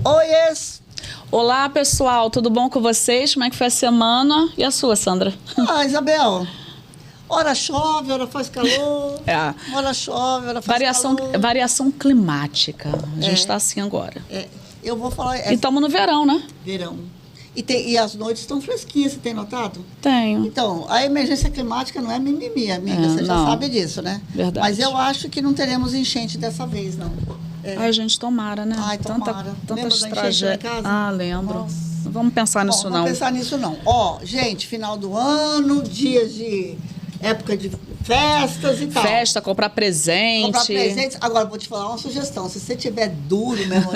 Oiês! Olá, pessoal, tudo bom com vocês? Como é que foi a semana? E a sua, Sandra? Isabel, hora chove, hora faz calor. Hora chove, hora faz calor. Variação climática. A gente está assim agora. Eu vou falar... E estamos no verão, né? Verão. E as noites estão fresquinhas, você tem notado? Tenho. Então, a emergência climática não é mimimi, amiga. Você já sabe disso, né? Verdade. Mas eu acho que não teremos enchente dessa vez, não. Ai, gente, tomara, né? Ai, tomara. Tantas tragédias. Lembro. Nossa. Não vamos pensar nisso, não. Não vamos pensar nisso, não. Ó, gente, final do ano, dias de época de festas e tal. Festa, comprar presente. Comprar presentes. Agora, vou te falar uma sugestão. Se você tiver duro mesmo,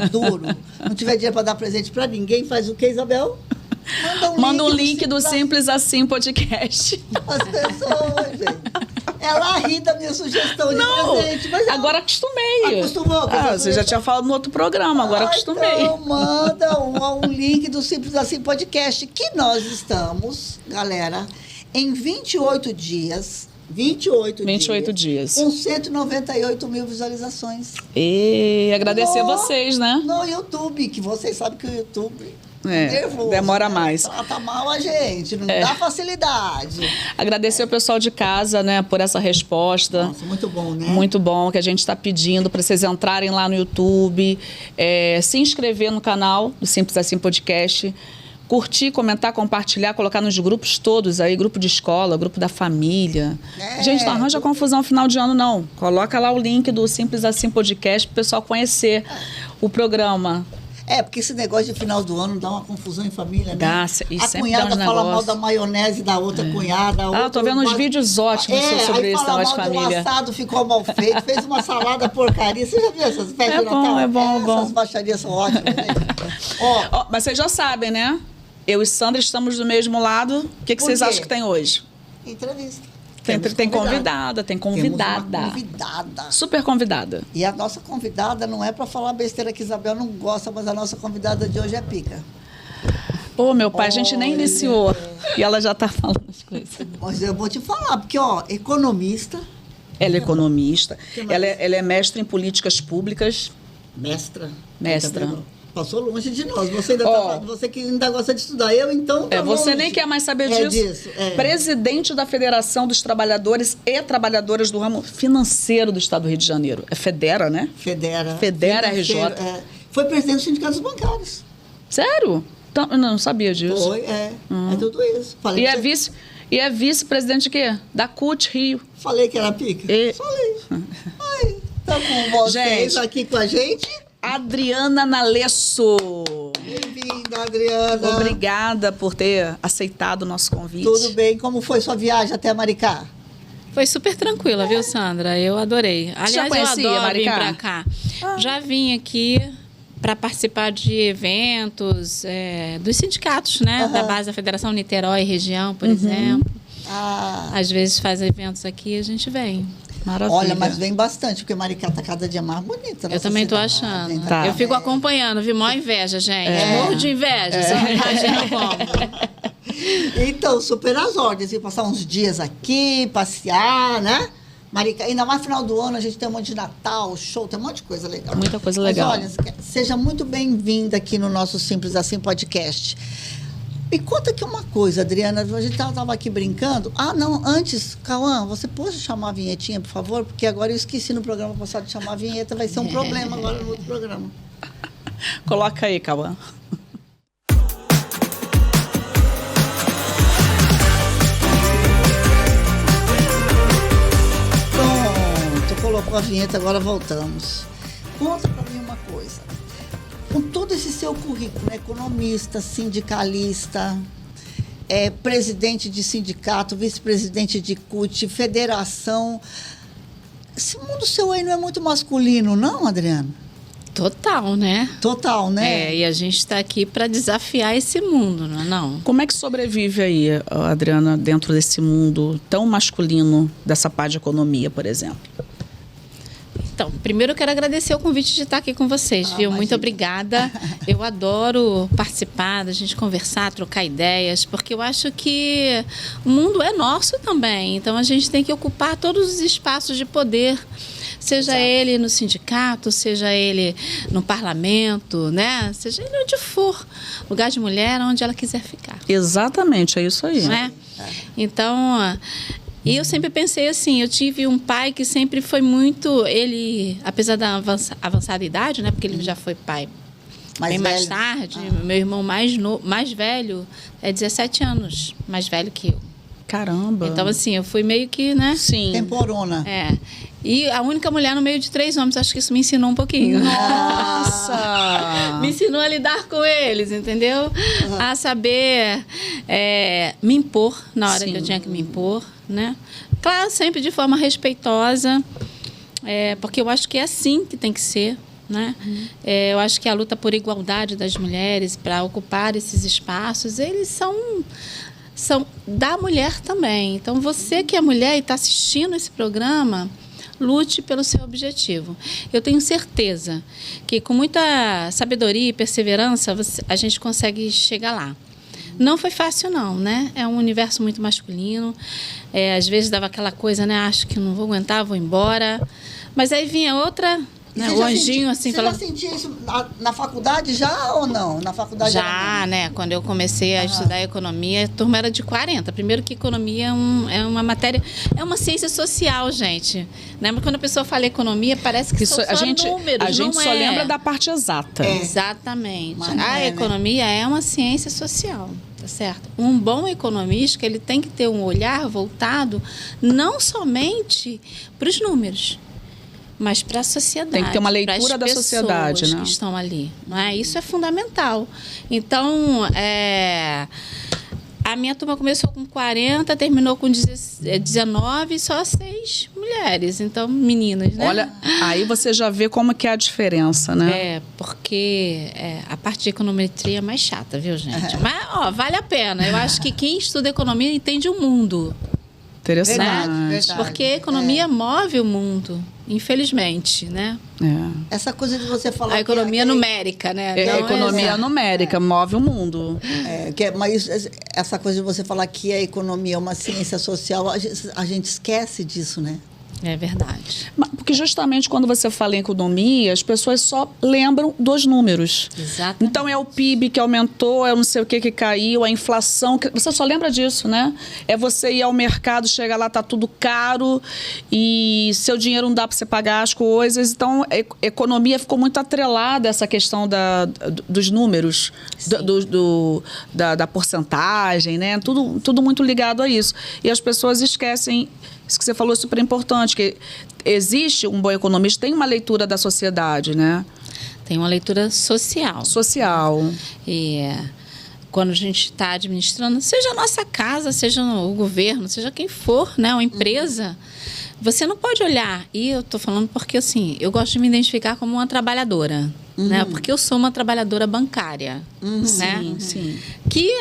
não tiver dinheiro para dar presente para ninguém, faz o que, Isabel? Manda um link do Simples Assim Podcast. As pessoas, gente. Ela ri da minha sugestão de presente. Mas agora acostumei. Acostumou? Você já tinha falado no outro programa, agora acostumei. Então, manda um link do Simples Assim Podcast, que nós estamos, galera, em 28 dias. 28 dias. Com 198 mil visualizações. E agradecer vocês, né? No YouTube, que vocês sabem que o YouTube... nervoso, demora mais. Trata mal a gente, não dá facilidade. Agradecer ao pessoal de casa, né, por essa resposta. Nossa, muito bom, né? Muito bom, que a gente está pedindo para vocês entrarem lá no YouTube, se inscrever no canal do Simples Assim Podcast, curtir, comentar, compartilhar, colocar nos grupos todos aí, grupo de escola, grupo da família. Gente, não arranja confusão final de ano, não. Coloca lá o link do Simples Assim Podcast para o pessoal conhecer o programa. Porque esse negócio de final do ano dá uma confusão em família, né? A cunhada fala mal da maionese da outra cunhada. Eu tô vendo uns vídeos ótimos sobre esse negócio de família. O assado ficou mal feito, fez uma salada porcaria. Você já viu essas festas de Natal? É bom. Essas baixarias são ótimas, gente. Mas vocês já sabem, né? Eu e Sandra estamos do mesmo lado. O que vocês acham que tem hoje? Entrevista. Tem convidada. Temos uma convidada. Super convidada. E a nossa convidada não é para falar besteira que Isabel não gosta, mas a nossa convidada de hoje é pica. Meu pai, a gente nem iniciou. E ela já está falando as coisas. Mas eu vou te falar, porque, economista. Ela é economista. Ela é mestra em políticas públicas. Mestra. Passou longe de nós. Você que ainda gosta de estudar. Eu, então, você nem quer mais saber disso. Presidente da Federação dos Trabalhadores e Trabalhadoras do Ramo Financeiro do Estado do Rio de Janeiro. É Federa, né? Federa RJ. Foi presidente dos sindicatos bancários. Sério? Então, não sabia disso. Foi, É tudo isso. Falei e é vice-presidente de quê? Da CUT Rio. Falei que era pica? Falei. Tá com vocês aqui com a gente... Adriana Nalesso. Bem-vinda, Adriana. Obrigada por ter aceitado o nosso convite. Tudo bem. Como foi sua viagem até Maricá? Foi super tranquila, viu, Sandra? Eu adorei. Aliás, já conhecia, eu adoro Maricá? vir pra cá. Já vim aqui para participar de eventos dos sindicatos, né? Da base da Federação Niterói Região, por exemplo. Às vezes faz eventos aqui, a gente vem. Maravilha. Olha, mas vem bastante, porque Maricá está cada dia mais bonita. Eu também estou achando. Né? Eu fico acompanhando, vi maior inveja, gente. Morro de inveja, você não imagina como. Então, super as ordens. Ir passar uns dias aqui, passear, né? Maricá, ainda mais final do ano, a gente tem um monte de Natal, show, tem um monte de coisa legal. Muita coisa legal. Mas olha, seja muito bem-vinda aqui no nosso Simples Assim Podcast. Me conta aqui uma coisa, Adriana, a gente estava aqui brincando. Não, antes, Cauã, você pode chamar a vinhetinha, por favor? Porque agora eu esqueci no programa passado de chamar a vinheta, vai ser um problema agora no outro programa. Coloca aí, Cauã. Pronto, colocou a vinheta, agora voltamos. Conta para mim uma coisa. Com todo esse seu currículo, economista, sindicalista, presidente de sindicato, vice-presidente de CUT, federação, esse mundo seu aí não é muito masculino, não, Adriana? Total, né? Total, né? E a gente está aqui para desafiar esse mundo, não é não? Como é que sobrevive aí, Adriana, dentro desse mundo tão masculino, dessa parte de economia, por exemplo? Então, primeiro eu quero agradecer o convite de estar aqui com vocês, viu? Muito obrigada. Eu adoro participar, da gente conversar, trocar ideias, porque eu acho que o mundo é nosso também. Então, a gente tem que ocupar todos os espaços de poder. Seja ele no sindicato, seja ele no parlamento, né? Seja ele onde for. Lugar de mulher, onde ela quiser ficar. Exatamente, é isso aí. Não é? Então, e eu sempre pensei assim, eu tive um pai que sempre foi muito, ele, apesar da avançada idade, né? Porque ele já foi pai mais tarde, meu irmão mais velho é 17 anos mais velho que eu. Caramba. Então, assim, eu fui meio que, né? Sim. Temporona. E a única mulher no meio de 3 homens, acho que isso me ensinou um pouquinho. Nossa! Me ensinou a lidar com eles, entendeu? A saber me impor na hora que eu tinha que me impor, né? Claro, sempre de forma respeitosa, porque eu acho que é assim que tem que ser, né? Eu acho que a luta por igualdade das mulheres, para ocupar esses espaços, eles são da mulher também. Então, você que é mulher e está assistindo esse programa, lute pelo seu objetivo. Eu tenho certeza que com muita sabedoria e perseverança a gente consegue chegar lá. Não foi fácil, não, né? É um universo muito masculino. Às vezes dava aquela coisa, né? Acho que não vou aguentar, vou embora. Mas aí vinha outra... Né? O anjinho, assim... Você já sentia isso na faculdade já ou não? Na faculdade já, né? Quando eu comecei a estudar economia, a turma era de 40. Primeiro que economia é uma matéria... É uma ciência social, gente. Né? Mas quando a pessoa fala economia, parece que são só números. A gente só lembra da parte exata. Exatamente. A economia é uma ciência social. Certo? Um bom economista, ele tem que ter um olhar voltado não somente para os números, mas para a sociedade. Tem que ter uma leitura da sociedade, né? Que estão ali. Não é? Isso é fundamental. Então, a minha turma começou com 40, terminou com 19, só 6 mulheres. Então, meninas, né? Olha, aí você já vê como que é a diferença, né? Porque a parte de econometria é mais chata, viu, gente? Mas, vale a pena. Eu acho que quem estuda economia entende o mundo. Interessante. Verdade. Porque a economia move o mundo, infelizmente, né? Essa coisa de você falar... A economia numérica, né? A economia numérica move o mundo. Mas essa coisa de você falar que a economia é uma ciência social, a gente esquece disso, né? É verdade. Porque justamente quando você fala em economia, as pessoas só lembram dos números. Exatamente. Então é o PIB que aumentou, é o não sei o que caiu, a inflação. Você só lembra disso, né? É você ir ao mercado, chegar lá, tá tudo caro e seu dinheiro não dá para você pagar as coisas. Então a economia ficou muito atrelada a essa questão dos números, da porcentagem, né? Tudo muito ligado a isso. E as pessoas esquecem. Isso que você falou é super importante, que existe um bom economista, tem uma leitura da sociedade, né? Tem uma leitura social. Social. E quando a gente está administrando, seja a nossa casa, seja o governo, seja quem for, né, uma empresa, você não pode olhar, e eu estou falando porque, assim, eu gosto de me identificar como uma trabalhadora, né? Porque eu sou uma trabalhadora bancária, né? Sim. Que...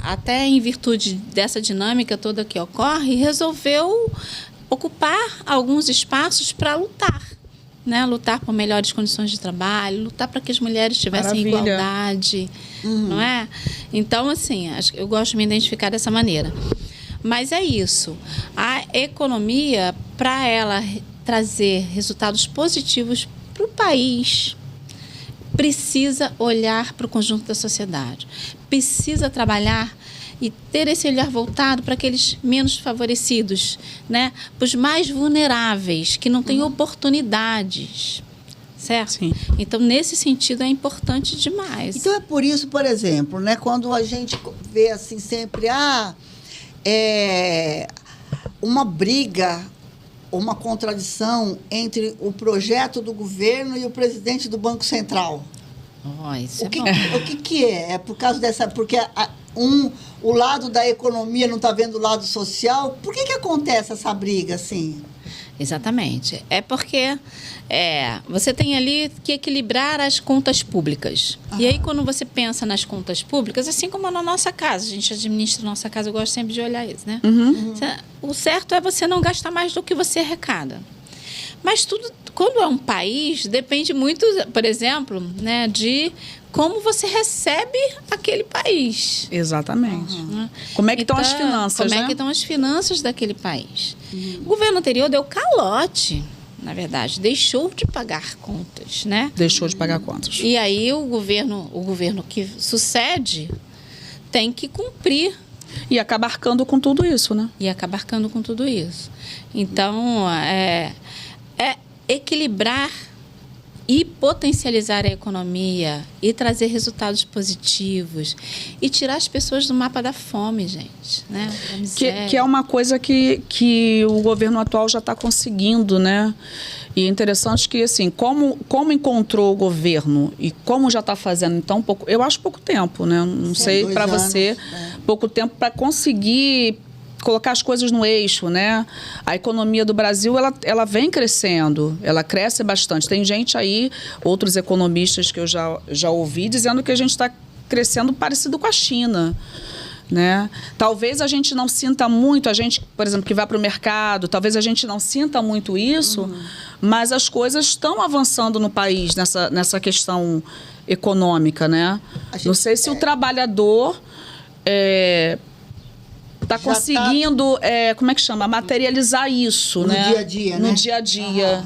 até em virtude dessa dinâmica toda que ocorre, resolveu ocupar alguns espaços para lutar, né? Lutar por melhores condições de trabalho, lutar para que as mulheres tivessem igualdade, não é? Então, assim, eu gosto de me identificar dessa maneira. Mas é isso. A economia, para ela trazer resultados positivos para o país, precisa olhar para o conjunto da sociedade, precisa trabalhar e ter esse olhar voltado para aqueles menos favorecidos, né? Para os mais vulneráveis, que não têm oportunidades, certo? Sim. Então, nesse sentido, é importante demais. Então, é por isso, por exemplo, né, quando a gente vê assim sempre uma briga, uma contradição entre o projeto do governo e o presidente do Banco Central. Isso o que é? É por causa dessa... Porque o lado da economia não está vendo o lado social. Por que acontece essa briga assim? Exatamente. É porque você tem ali que equilibrar as contas públicas. E aí, quando você pensa nas contas públicas, assim como na nossa casa, a gente administra a nossa casa, eu gosto sempre de olhar isso, né? O certo é você não gastar mais do que você arrecada. Mas tudo, quando é um país, depende muito, por exemplo, né, de como você recebe aquele país. Exatamente. Como é que estão as finanças, Como é que estão as finanças daquele país. O governo anterior deu calote, na verdade, deixou de pagar contas, né? Deixou de pagar contas. E aí o governo que sucede tem que cumprir. E acaba arcando com tudo isso, né? Então, é equilibrar e potencializar a economia e trazer resultados positivos e tirar as pessoas do mapa da fome, gente, né? Que é uma coisa que o governo atual já está conseguindo, né? E é interessante que, assim, como encontrou o governo e como já está fazendo, então, pouco, eu acho pouco tempo, né? Não sei para você, pouco tempo para conseguir colocar as coisas no eixo, né? A economia do Brasil, ela vem crescendo, ela cresce bastante. Tem gente aí, outros economistas que eu já ouvi, dizendo que a gente está crescendo parecido com a China, né? Talvez a gente não sinta muito, a gente, por exemplo, que vai para o mercado, talvez a gente não sinta muito isso, mas as coisas estão avançando no país nessa questão econômica, né? Não sei se o trabalhador está conseguindo, como é que chama? Materializar isso, no né? Dia a dia, no né? dia a dia,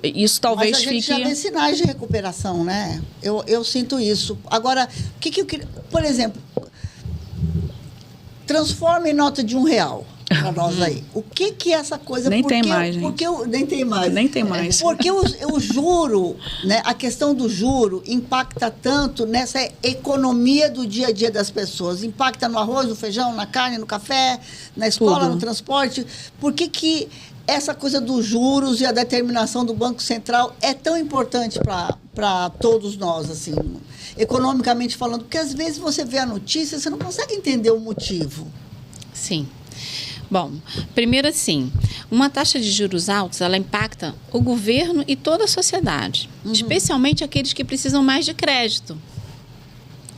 isso talvez Mas a gente fique... já vê sinais de recuperação, né? Eu sinto isso. Agora, o que eu queria... Por exemplo, transforma em nota de R$1 para nós aí. O que é essa coisa? Nem tem mais, gente. Nem tem mais. Nem tem mais. Porque o juro, né, a questão do juro impacta tanto nessa economia do dia a dia das pessoas. Impacta no arroz, no feijão, na carne, no café, na escola, Tudo. no transporte. Por que essa coisa dos juros e a determinação do Banco Central é tão importante para todos nós, assim, economicamente falando? Porque às vezes você vê a notícia e você não consegue entender o motivo. Sim. Bom, primeiro assim, uma taxa de juros altos, ela impacta o governo e toda a sociedade, especialmente aqueles que precisam mais de crédito,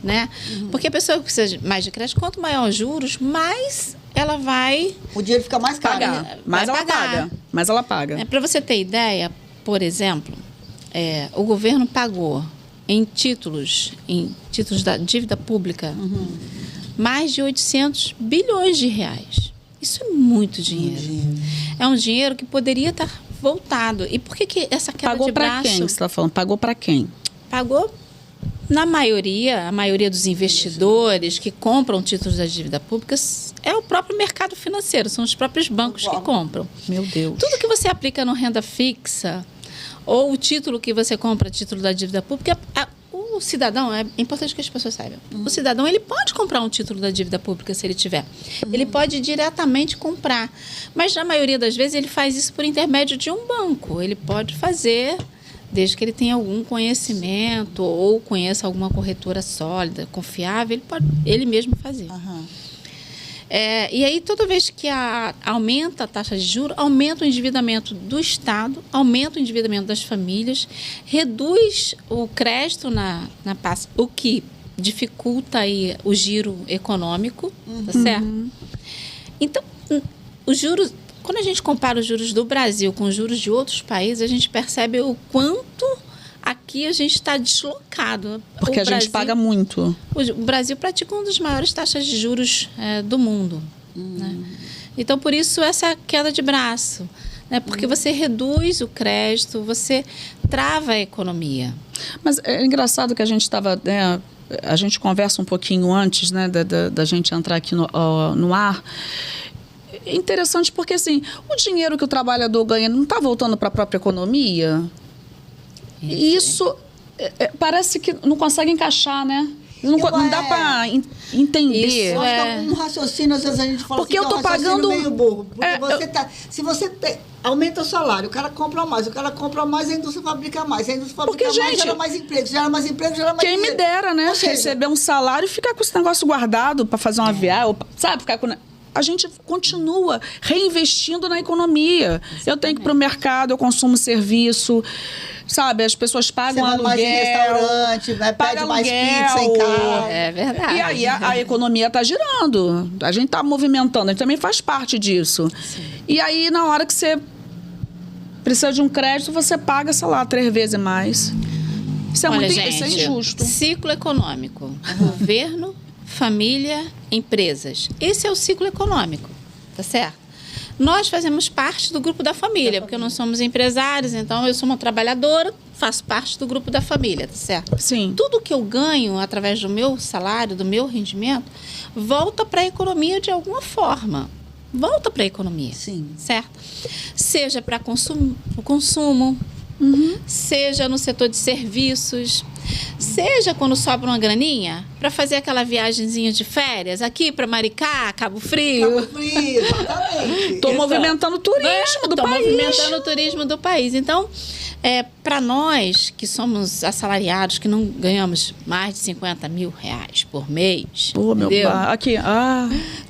né? Porque a pessoa que precisa mais de crédito, quanto maior os juros, mais ela vai... O dinheiro fica mais caro. pagar. Mas ela paga. Mas ela paga. Para você ter ideia, por exemplo, o governo pagou em títulos da dívida pública, mais de 800 bilhões de reais. Isso é muito dinheiro. É um dinheiro que poderia estar voltado. E por que essa queda Pagou de braço? para quem? Você está falando? Pagou para quem? Pagou, a maioria dos investidores que compram títulos da dívida pública é o próprio mercado financeiro, são os próprios bancos que compram. Meu Deus. Tudo que você aplica no renda fixa ou o título que você compra, título da dívida pública, o cidadão, é importante que as pessoas saibam, o cidadão ele pode comprar um título da dívida pública se ele tiver. Ele pode diretamente comprar, mas na maioria das vezes ele faz isso por intermédio de um banco. Ele pode fazer, desde que ele tenha algum conhecimento ou conheça alguma corretora sólida, confiável, ele pode ele mesmo fazer. E aí, toda vez que aumenta a taxa de juros, aumenta o endividamento do Estado, aumenta o endividamento das famílias, reduz o crédito na pasta, o que dificulta aí o giro econômico, tá certo? Então, os juros, quando a gente compara os juros do Brasil com os juros de outros países, a gente percebe o quanto aqui a gente está deslocado. Porque a gente paga muito. O Brasil pratica uma das maiores taxas de juros do mundo. Né? Então, por isso, essa queda de braço. Né? Porque você reduz o crédito, você trava a economia. Mas é engraçado que a gente estava... Né, a gente conversa um pouquinho antes, né, da gente entrar aqui no ar. É interessante porque, assim, o dinheiro que o trabalhador ganha não está voltando para a própria economia? E isso parece que não consegue encaixar, né? Não dá para entender. Eu acho que é um raciocínio, às vezes a gente fala porque assim, eu tô pagando meio burro. Porque se você aumenta o salário, o cara compra mais, a indústria fabrica mais, a indústria fabrica mais, gente, gera mais emprego, gera mais quem dinheiro. me dera, né? Ou seja, receber um salário e ficar com esse negócio guardado para fazer uma viagem, sabe? Ficar com... A gente continua reinvestindo na economia. Exatamente. Eu tenho que ir para o mercado, eu consumo serviço, sabe? As pessoas pagam aluguel. Mais em restaurante, né? Pede mais pizza em casa. É verdade. E aí a economia está girando. A gente está movimentando, a gente também faz parte disso. Sim. E aí, na hora que você precisa de um crédito, você paga, sei lá, 3 vezes mais. Isso é muito isso é injusto. Ciclo econômico. Governo, família, empresas. Esse é o ciclo econômico, tá certo? Nós fazemos parte do grupo da família, porque nós somos empresários, então eu sou uma trabalhadora, faço parte do grupo da família, tá certo? Sim. Tudo que eu ganho através do meu salário, do meu rendimento, volta para a economia de alguma forma. Volta para a economia. Sim. Certo? Seja para o consumo, seja no setor de serviços, seja quando sobra uma graninha para fazer aquela viagenzinha de férias aqui para Maricá, Cabo Frio. Cabo Frio, exatamente. Estou movimentando o turismo do país. Estou movimentando o turismo do país. Então, para nós que somos assalariados, que não ganhamos mais de 50 mil reais por mês, Pô, meu entendeu? pai. Aqui,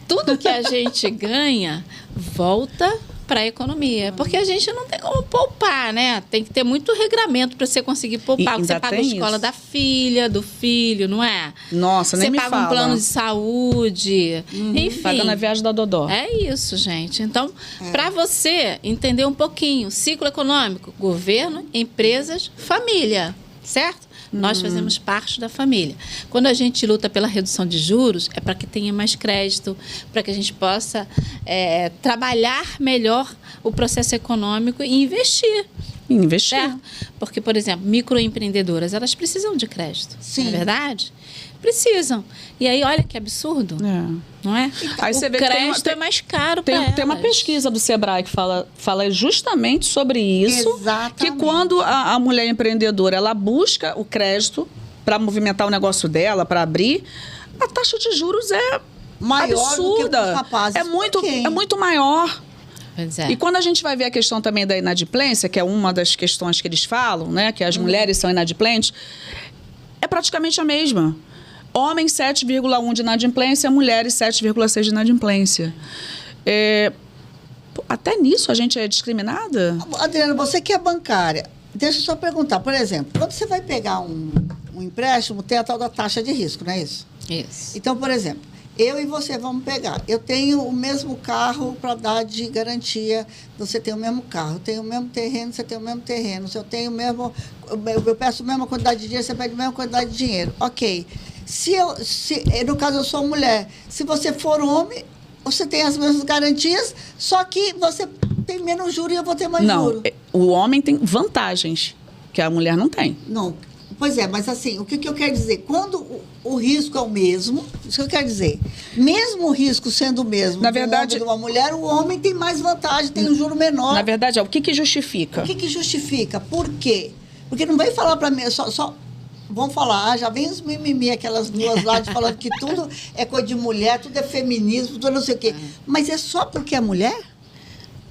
Tudo que a gente ganha volta para a economia, porque a gente não tem como poupar, né? Tem que ter muito regramento para você conseguir poupar. Ainda Você paga a tem escola isso? da filha, do filho, não é? Nossa, nem Você me paga fala. um plano de saúde, enfim. Pagando a viagem da Dodó. É isso, gente. Então, para você entender um pouquinho, ciclo econômico, governo, empresas, família, certo? Nós fazemos parte da família. Quando a gente luta pela redução de juros, é para que tenha mais crédito, para que a gente possa trabalhar melhor o processo econômico e investir. Investir. Certo? Porque, por exemplo, microempreendedoras, elas precisam de crédito. Sim. Não é verdade? Precisam. E aí, olha que absurdo, não é? Aí você vê que crédito é mais caro para elas. Tem uma pesquisa do Sebrae que fala justamente sobre isso. Exatamente. Que quando a mulher empreendedora ela busca o crédito para movimentar o negócio dela, para abrir, a taxa de juros é Maior absurda. do que os rapazes. É muito, Por quê? é muito maior. Pois é. E quando a gente vai ver a questão também da inadimplência, que é uma das questões que eles falam, né, que as mulheres são inadimplentes, é praticamente a mesma. Homens 7,1 de inadimplência, mulheres 7,6 de inadimplência. Até nisso a gente é discriminada? Adriana, você que é bancária, deixa eu só perguntar, por exemplo, quando você vai pegar um empréstimo, tem a tal da taxa de risco, não é isso? Isso. Então, por exemplo, eu e você vamos pegar. Eu tenho o mesmo carro para dar de garantia. Você tem o mesmo carro. Eu tenho o mesmo terreno, você tem o mesmo terreno. Se eu tenho o mesmo... Eu peço a mesma quantidade de dinheiro, você pede a mesma quantidade de dinheiro. Ok. No caso, eu sou mulher. Se você for homem, você tem as mesmas garantias, só que você tem menos juros e eu vou ter mais juros. Não, o homem tem vantagens que a mulher não tem. Não. Pois é, mas assim, o que eu quero dizer? Quando o risco é o mesmo, isso que eu quero dizer. Mesmo o risco sendo o mesmo, na verdade, de uma mulher, o homem tem mais vantagem, tem um juro menor. Na verdade, o que justifica? O que justifica? Por quê? Porque não vem falar para mim, só vão falar, já vem os mimimi, aquelas duas lá, de falando que tudo é coisa de mulher, tudo é feminismo, tudo não sei o quê. Mas é só porque é mulher?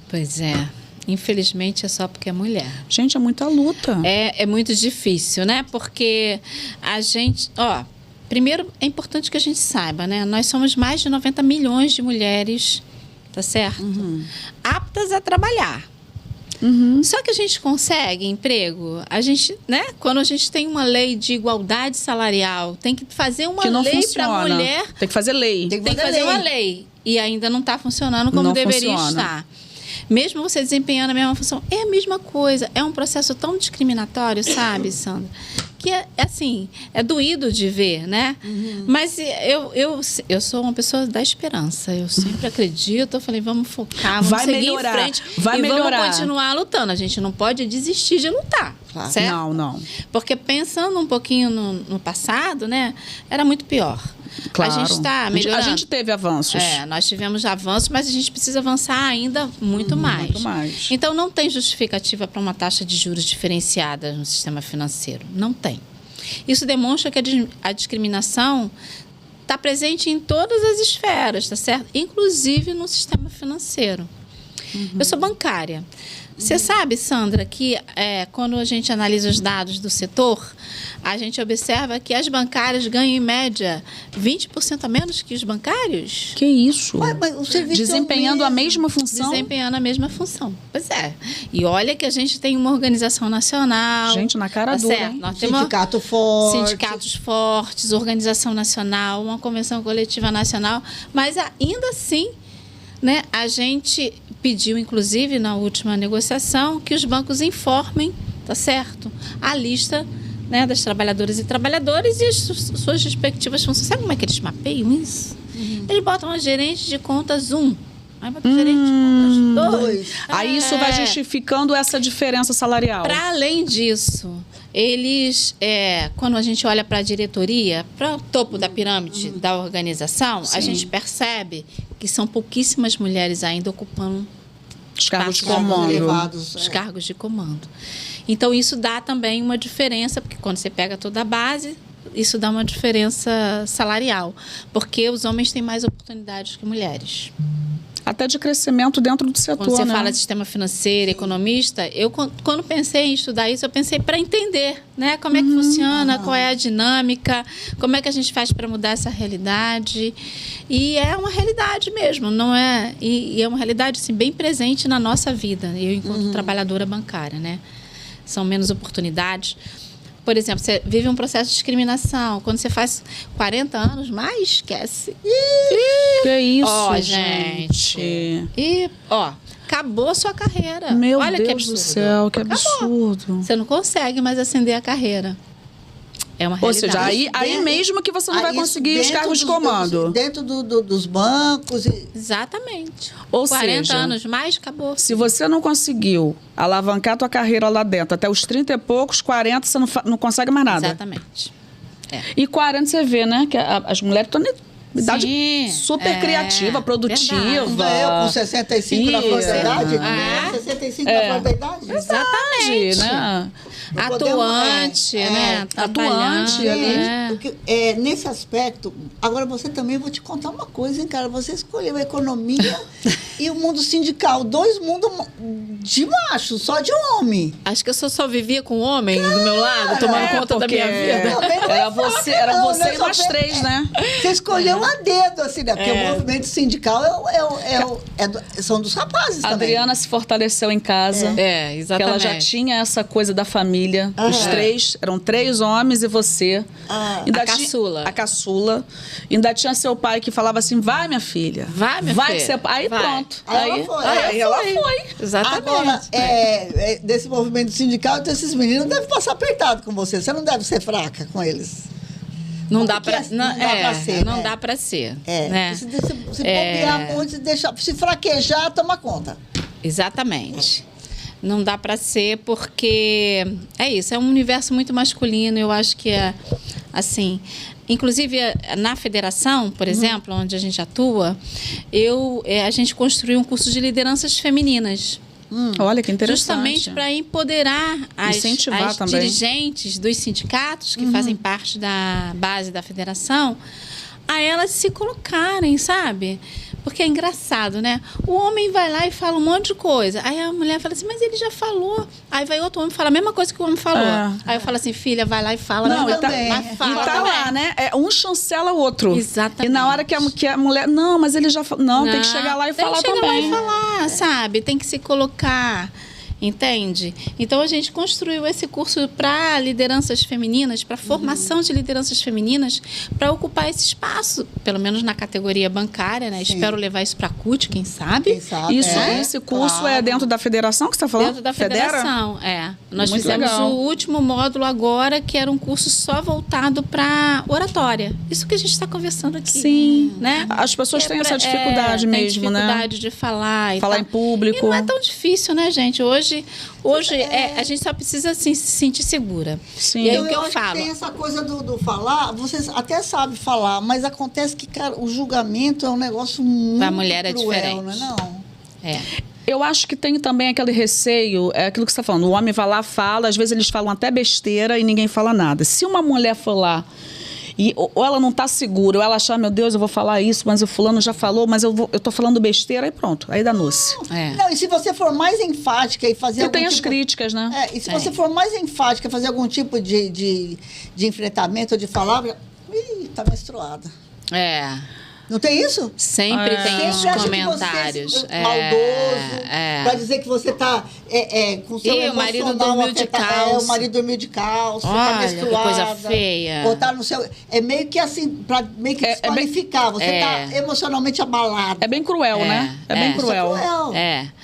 Pois é. Infelizmente, é só porque é mulher. Gente, é muita luta. É muito difícil, né? Porque a gente... primeiro, é importante que a gente saiba, né? Nós somos mais de 90 milhões de mulheres, tá certo? Aptas a trabalhar. Só que a gente consegue emprego, a gente, né? Quando a gente tem uma lei de igualdade salarial, tem que fazer uma lei para a mulher. Tem que fazer lei. Tem que fazer uma lei. E ainda não está funcionando como deveria estar. Mesmo você desempenhando a mesma função, é a mesma coisa. É um processo tão discriminatório, sabe, Sandra? Que é doído de ver, né? Mas eu sou uma pessoa da esperança. Eu sempre acredito. Eu falei, vamos focar, vamos seguir em frente. Vamos continuar lutando. A gente não pode desistir de lutar. Claro. Certo? Não. Porque pensando um pouquinho no passado, né? Era muito pior. Claro. A gente está melhorando. A gente teve avanços. Nós tivemos avanços, mas a gente precisa avançar ainda muito mais. Muito mais. Então, não tem justificativa para uma taxa de juros diferenciada no sistema financeiro. Não tem. Isso demonstra que a discriminação está presente em todas as esferas, tá certo? Inclusive no sistema financeiro. Eu sou bancária. Você sabe, Sandra, que quando a gente analisa os dados do setor, a gente observa que as bancárias ganham, em média, 20% a menos que os bancários. Que isso? Mas o serviço desempenhando a mesma função? Desempenhando a mesma função. Pois é. E olha que a gente tem uma organização nacional. Gente, na cara dura. Certo. Nós temos sindicatos fortes, organização nacional, uma convenção coletiva nacional. Mas ainda assim, né, a gente pediu, inclusive, na última negociação, que os bancos informem, tá certo, a lista, né, das trabalhadoras e trabalhadores e as suas respectivas funções. Sabe como é que eles mapeiam isso? Eles botam a gerente de contas 1. Aí uma gerente compra os dois. Aí isso vai justificando essa diferença salarial. Para além disso, eles, quando a gente olha para a diretoria, para o topo da pirâmide da organização, a gente percebe que são pouquíssimas mulheres ainda ocupando os cargos de comando. Os cargos de comando. Então, isso dá também uma diferença, porque quando você pega toda a base, isso dá uma diferença salarial, porque os homens têm mais oportunidades que mulheres. Até de crescimento dentro do setor, quando você né? fala de sistema financeiro, economista, eu quando pensei em estudar isso, eu pensei para entender, né, como é que funciona, qual é a dinâmica, como é que a gente faz para mudar essa realidade. E é uma realidade mesmo, não é? E é uma realidade assim, bem presente na nossa vida, eu enquanto trabalhadora bancária, né? São menos oportunidades. Por exemplo, você vive um processo de discriminação. Quando você faz 40 anos, mais esquece. Que isso, gente. E, acabou a sua carreira. Meu Olha Deus que absurdo. do céu, que absurdo. Você não consegue mais ascender a carreira. É uma realidade. Ou seja, aí mesmo que você não vai conseguir os cargos de comando. Dentro dos bancos. Exatamente. Ou 40 seja, anos mais, acabou. Se você não conseguiu alavancar a tua carreira lá dentro até os 30 e poucos, 40, você não consegue mais nada. Exatamente. E 40 você vê, né? Que as mulheres estão idade Sim, super criativa, produtiva. Verdade. Eu com 65 na flor da idade? 65 na flor da idade? Exatamente. Né? Atuante, né? Atuante ali. Nesse aspecto, agora você também, vou te contar uma coisa, hein, cara? Você escolheu a economia e o mundo sindical. 2 mundos de macho, só de homem. Acho que eu só vivia com homem do meu lado, tomando conta da minha vida. Era você e mais 3, né? Você escolheu a dedo, assim, né? Porque o movimento sindical são dos rapazes também. A Adriana se fortaleceu em casa. Exatamente. Porque ela já tinha essa coisa da família. Os 3, eram 3 homens e você. A caçula. A caçula. Ainda tinha seu pai que falava assim, vai, minha filha. Vai, minha filha. Que você... Aí vai. Pronto. Aí ela foi. Exatamente. Agora, desse movimento sindical, então esses meninos devem passar apertado com você. Você não deve ser fraca com eles. Não dá para ser. Não dá para ser. Né? Se bobear muito, se fraquejar, toma conta. Exatamente. Não dá para ser porque é isso, é um universo muito masculino. Eu acho que assim, inclusive na federação, por exemplo, onde a gente atua, a gente construiu um curso de lideranças femininas. Olha que interessante. Justamente para empoderar as dirigentes dos sindicatos que fazem parte da base da federação a elas se colocarem, sabe? Porque é engraçado, né? O homem vai lá e fala um monte de coisa. Aí a mulher fala assim, mas ele já falou. Aí vai outro homem e fala a mesma coisa que o homem falou. Aí eu falo assim, filha, vai lá e fala. Não, e tá lá, né? Um chancela o outro. Exatamente. E na hora que a mulher... Não, mas ele já falou... Não, tem que chegar lá e falar também. Tem que chegar lá e falar, sabe? Tem que se colocar... Entende? Então, a gente construiu esse curso para lideranças femininas, para formação de lideranças femininas, para ocupar esse espaço, pelo menos na categoria bancária, né? Sim. Espero levar isso para a CUT, quem sabe? Esse curso é dentro da federação que você está falando? Dentro da federação, Nós Muito fizemos legal. o último módulo agora, que era um curso só voltado para oratória. Isso que a gente está conversando aqui. Sim. Né? As pessoas têm essa dificuldade mesmo, tem dificuldade né? de falar. Falar em público. E não é tão difícil, né, gente? Hoje a gente só precisa assim, se sentir segura. Sim. E aí o que eu eu falo? Tem essa coisa do falar, vocês até sabem falar, mas acontece que, cara, o julgamento é um negócio muito Pra mulher cruel, é diferente. não é não? Eu acho que tem também aquele receio, é aquilo que você está falando, o homem vai lá, fala, às vezes eles falam até besteira e ninguém fala nada. Se uma mulher for lá ou ela não está segura, ou ela achar, meu Deus, eu vou falar isso, mas o fulano já falou, mas eu estou falando besteira, aí pronto, aí danou-se. Não, e se você for mais enfática e fazer algum tem as tipo... críticas, né? E se você for mais enfática e fazer algum tipo de enfrentamento ou de palavra, tá menstruada. Não tem isso? Sempre tem os comentários. Maldoso, pra dizer que você tá com o seu o marido dormiu de calça. O marido dormiu de calça, olha, tá menstruada. Que coisa feia. Ou tá no seu... É meio que assim, pra meio que desqualificar. Você tá emocionalmente abalado. É bem cruel, né? É bem cruel.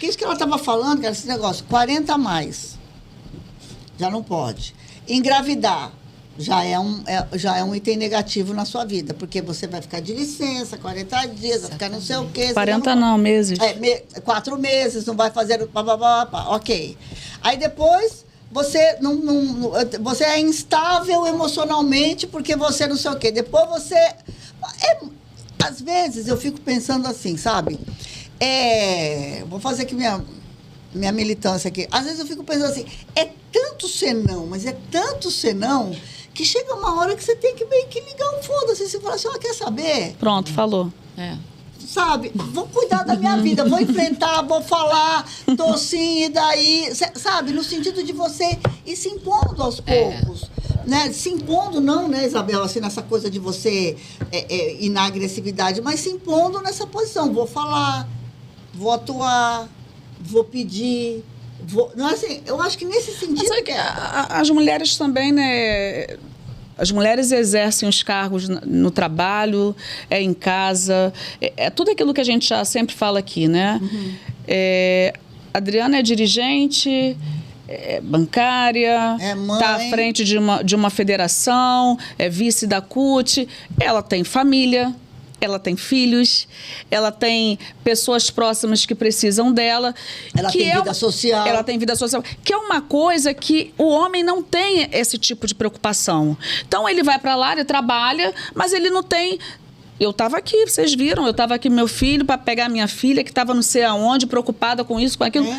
Que isso que ela tava falando, cara, esse negócio, 40 a mais. Já não pode. Engravidar. já é um item negativo na sua vida, porque você vai ficar de licença, 40 dias, vai ficar não sei o quê. 40 não, meses. 4 meses, não vai fazer... Ok. Aí depois, você você é instável emocionalmente, porque você não sei o quê. Depois você... às vezes, eu fico pensando assim, sabe? Vou fazer aqui minha militância aqui. Às vezes eu fico pensando assim, é tanto senão, mas é tanto senão... que chega uma hora que você tem que meio que ligar um foda-se. Você fala assim, quer saber? Pronto, falou. Sabe? Vou cuidar da minha vida, vou enfrentar, vou falar, tô sim, e daí... Sabe? No sentido de você ir se impondo aos poucos. Né? Se impondo não, né, Isabel, assim, nessa coisa de você ir na agressividade, mas se impondo nessa posição. Vou falar, vou atuar, vou pedir... Não, assim, eu acho que nesse sentido... As mulheres também, né? As mulheres exercem os cargos no trabalho, em casa, tudo aquilo que a gente já sempre fala aqui, né? Uhum. A Adriana é dirigente, bancária, está à frente de uma federação, é vice da CUT, ela tem família, ela tem filhos, ela tem pessoas próximas que precisam dela. Ela tem vida social. Ela tem vida social, que é uma coisa que o homem não tem esse tipo de preocupação. Então, ele vai para lá, ele trabalha, mas ele não tem... Eu estava aqui, vocês viram, eu estava aqui com meu filho para pegar minha filha, que estava não sei aonde, preocupada com isso, com aquilo.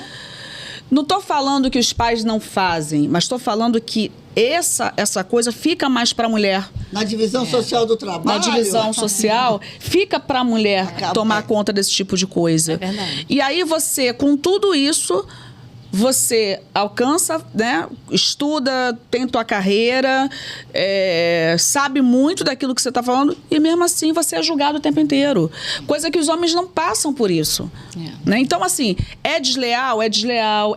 Não estou falando que os pais não fazem, mas estou falando que essa coisa fica mais para a mulher. Na divisão social do trabalho. Na divisão social, fica para a mulher tomar conta desse tipo de coisa. É verdade. E aí você, com tudo isso, você alcança, né, estuda, tem tua carreira, sabe muito daquilo que você está falando, e mesmo assim você é julgado o tempo inteiro. Coisa que os homens não passam por isso. Né? Então, assim, é desleal,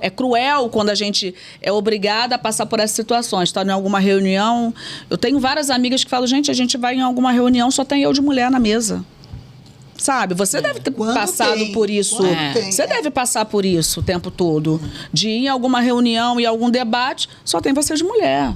é cruel quando a gente é obrigada a passar por essas situações. Está em alguma reunião, eu tenho várias amigas que falam, gente, a gente vai em alguma reunião, só tem eu de mulher na mesa. Sabe? Você deve ter passado por isso. Você deve passar por isso o tempo todo. De ir em alguma reunião e algum debate, só tem você de mulher.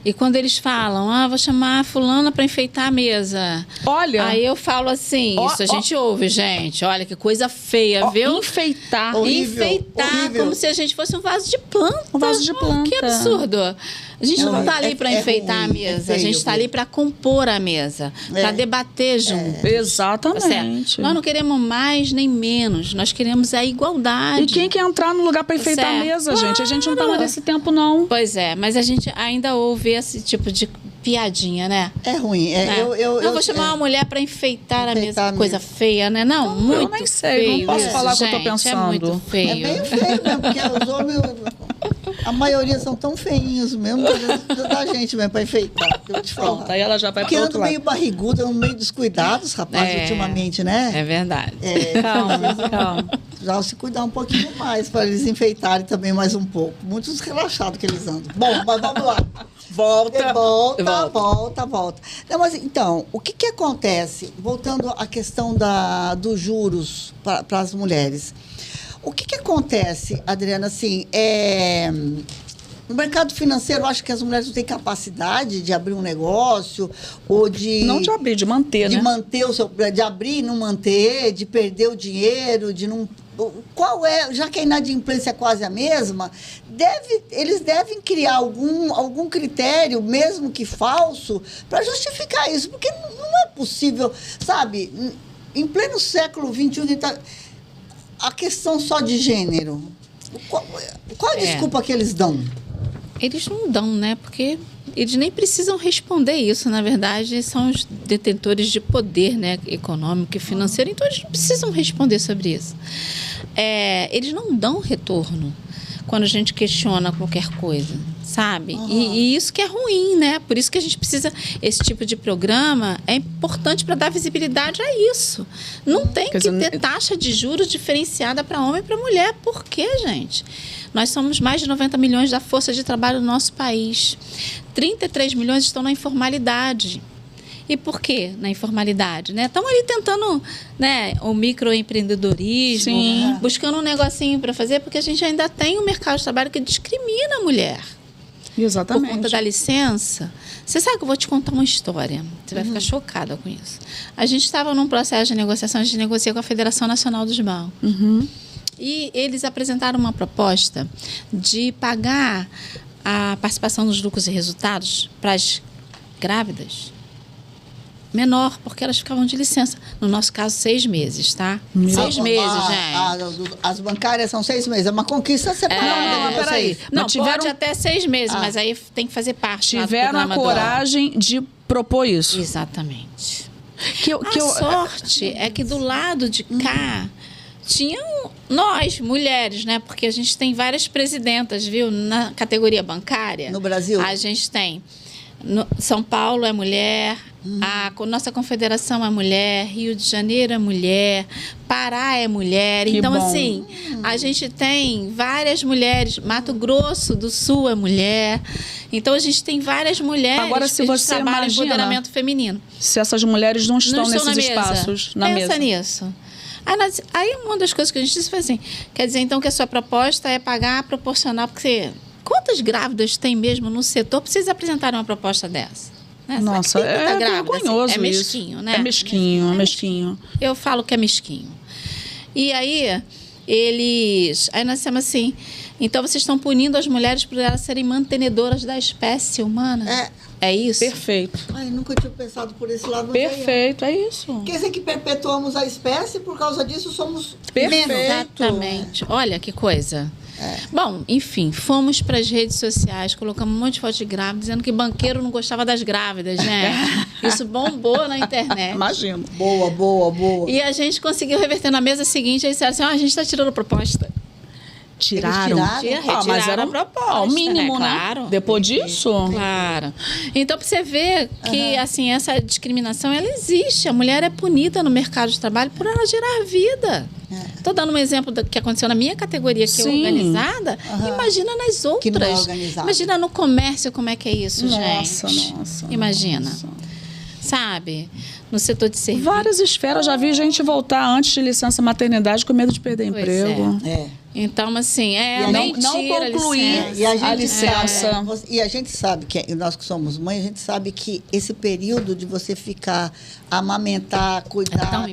E quando eles falam, vou chamar a fulana para enfeitar a mesa. Olha. Aí eu falo assim, isso a gente ouve, gente. Olha que coisa feia, viu? Enfeitar. Horrível, enfeitar, horrível. como se a gente fosse um vaso de planta. Um vaso de planta. Que absurdo. A gente não está ali para enfeitar ruim, a mesa. A gente está ali para compor a mesa. Para debater junto. Exatamente. Nós não queremos mais nem menos. Nós queremos a igualdade. E quem quer entrar no lugar para enfeitar a mesa, gente? A gente não está nesse tempo, não. Pois é, mas a gente ainda ouve esse tipo de piadinha, né? É ruim. Eu vou chamar uma mulher para enfeitar a mesa. Coisa feia, né? Não, muito eu nem sei, feio. não posso falar o que eu tô pensando. É muito feio. É meio feio, né? Porque os homens, a maioria são tão feinhos mesmo, da gente mesmo, para enfeitar. Eu te falo. Pronto, aí ela já vai porque para outro lado. Meio barrigudo, meio descuidados, rapazes, ultimamente, né? É verdade. Calma. Já se cuidar um pouquinho mais, para eles enfeitarem também mais um pouco. Muitos relaxados que eles andam. Bom, mas vamos lá. Volta. Não, mas então, o que acontece? Voltando à questão dos juros para as mulheres. O que acontece, Adriana, assim, no mercado financeiro, eu acho que as mulheres não têm capacidade de abrir um negócio ou de... Não de abrir, de manter, né? De manter de abrir e não manter, de perder o dinheiro, de não... Qual já que a inadimplência é quase a mesma, eles devem criar algum critério, mesmo que falso, para justificar isso, porque não é possível, sabe, em pleno século XXI, a questão só de gênero. Qual a desculpa que eles dão? Eles não dão, né? Porque eles nem precisam responder isso. Na verdade, são os detentores de poder, né, econômico e financeiro. Então, eles não precisam responder sobre isso. Eles não dão retorno quando a gente questiona qualquer coisa, sabe? E isso que é ruim, né? Por isso que a gente precisa... Esse tipo de programa é importante para dar visibilidade a isso. Não tem que ter taxa de juros diferenciada para homem e para mulher. Por quê, gente? Nós somos mais de 90 milhões da força de trabalho do nosso país. 33 milhões estão na informalidade. E por quê na informalidade? Estão ali tentando, né, o microempreendedorismo, buscando um negocinho para fazer, porque a gente ainda tem um mercado de trabalho que discrimina a mulher. Exatamente. Por conta da licença. Você sabe que eu vou te contar uma história. Você vai ficar chocada com isso. A gente estava num processo de negociação, a gente negocia com a Federação Nacional dos Bancos. E eles apresentaram uma proposta de pagar a participação nos lucros e resultados para as grávidas menor, porque elas ficavam de licença. No nosso caso, 6 meses, tá? 6 meses, gente. As bancárias são 6 meses. É uma conquista separada de vocês. Não, pode até 6 meses, mas aí tem que fazer parte. Tiveram a coragem de propor isso. Exatamente. A sorte é que do lado de cá tinham nós, mulheres, né? Porque a gente tem várias presidentas, viu? Na categoria bancária. No Brasil? A gente tem. São Paulo é mulher, a nossa confederação é mulher, Rio de Janeiro é mulher, Pará é mulher. Que então, bom. assim, a gente tem várias mulheres. Mato Grosso do Sul é mulher. Então, a gente tem várias mulheres. Agora, se que a gente você trabalha imagina, empoderamento feminino. Se essas mulheres não estão nesses na mesa. espaços, na Pensa mesa. nisso. Aí, uma das coisas que a gente disse foi assim, quer dizer, então, que a sua proposta é pagar proporcional, porque quantas grávidas tem mesmo no setor precisa apresentar uma proposta dessa? Né? Nossa, é vergonhoso assim? É mesquinho, isso. né? É mesquinho. Eu falo que é mesquinho. E aí, aí nós dissemos assim, então vocês estão punindo as mulheres por elas serem mantenedoras da espécie humana? É isso? Perfeito. Ai, nunca tinha pensado por esse lado. Perfeito, é isso. Quer dizer que perpetuamos a espécie, por causa disso somos Perfeito. menos. Exatamente. Olha que coisa. Bom, enfim, fomos para as redes sociais, colocamos um monte de foto de grávida, dizendo que banqueiro não gostava das grávidas, né? Isso bombou na internet. Imagino. Boa. E a gente conseguiu reverter na mesa seguinte, eles disseram assim, a gente está tirando a proposta. Tiraram? Retiraram mas era a proposta, o mínimo, né? né? Claro. Depois disso? Claro. Então, para você ver que assim, essa discriminação, ela existe. A mulher é punida no mercado de trabalho por ela gerar vida. Estou dando um exemplo do que aconteceu na minha categoria, que é organizada. Imagina nas outras. Que não é organizada. Imagina no comércio como é que é isso, Nossa. Imagina. Nossa. Sabe? No setor de serviço. Várias esferas. Já vi gente voltar antes de licença maternidade com medo de perder emprego. Então, assim, não concluir a licença. E a gente sabe, nós que somos mães, a gente sabe que esse período de você ficar, amamentar, cuidar,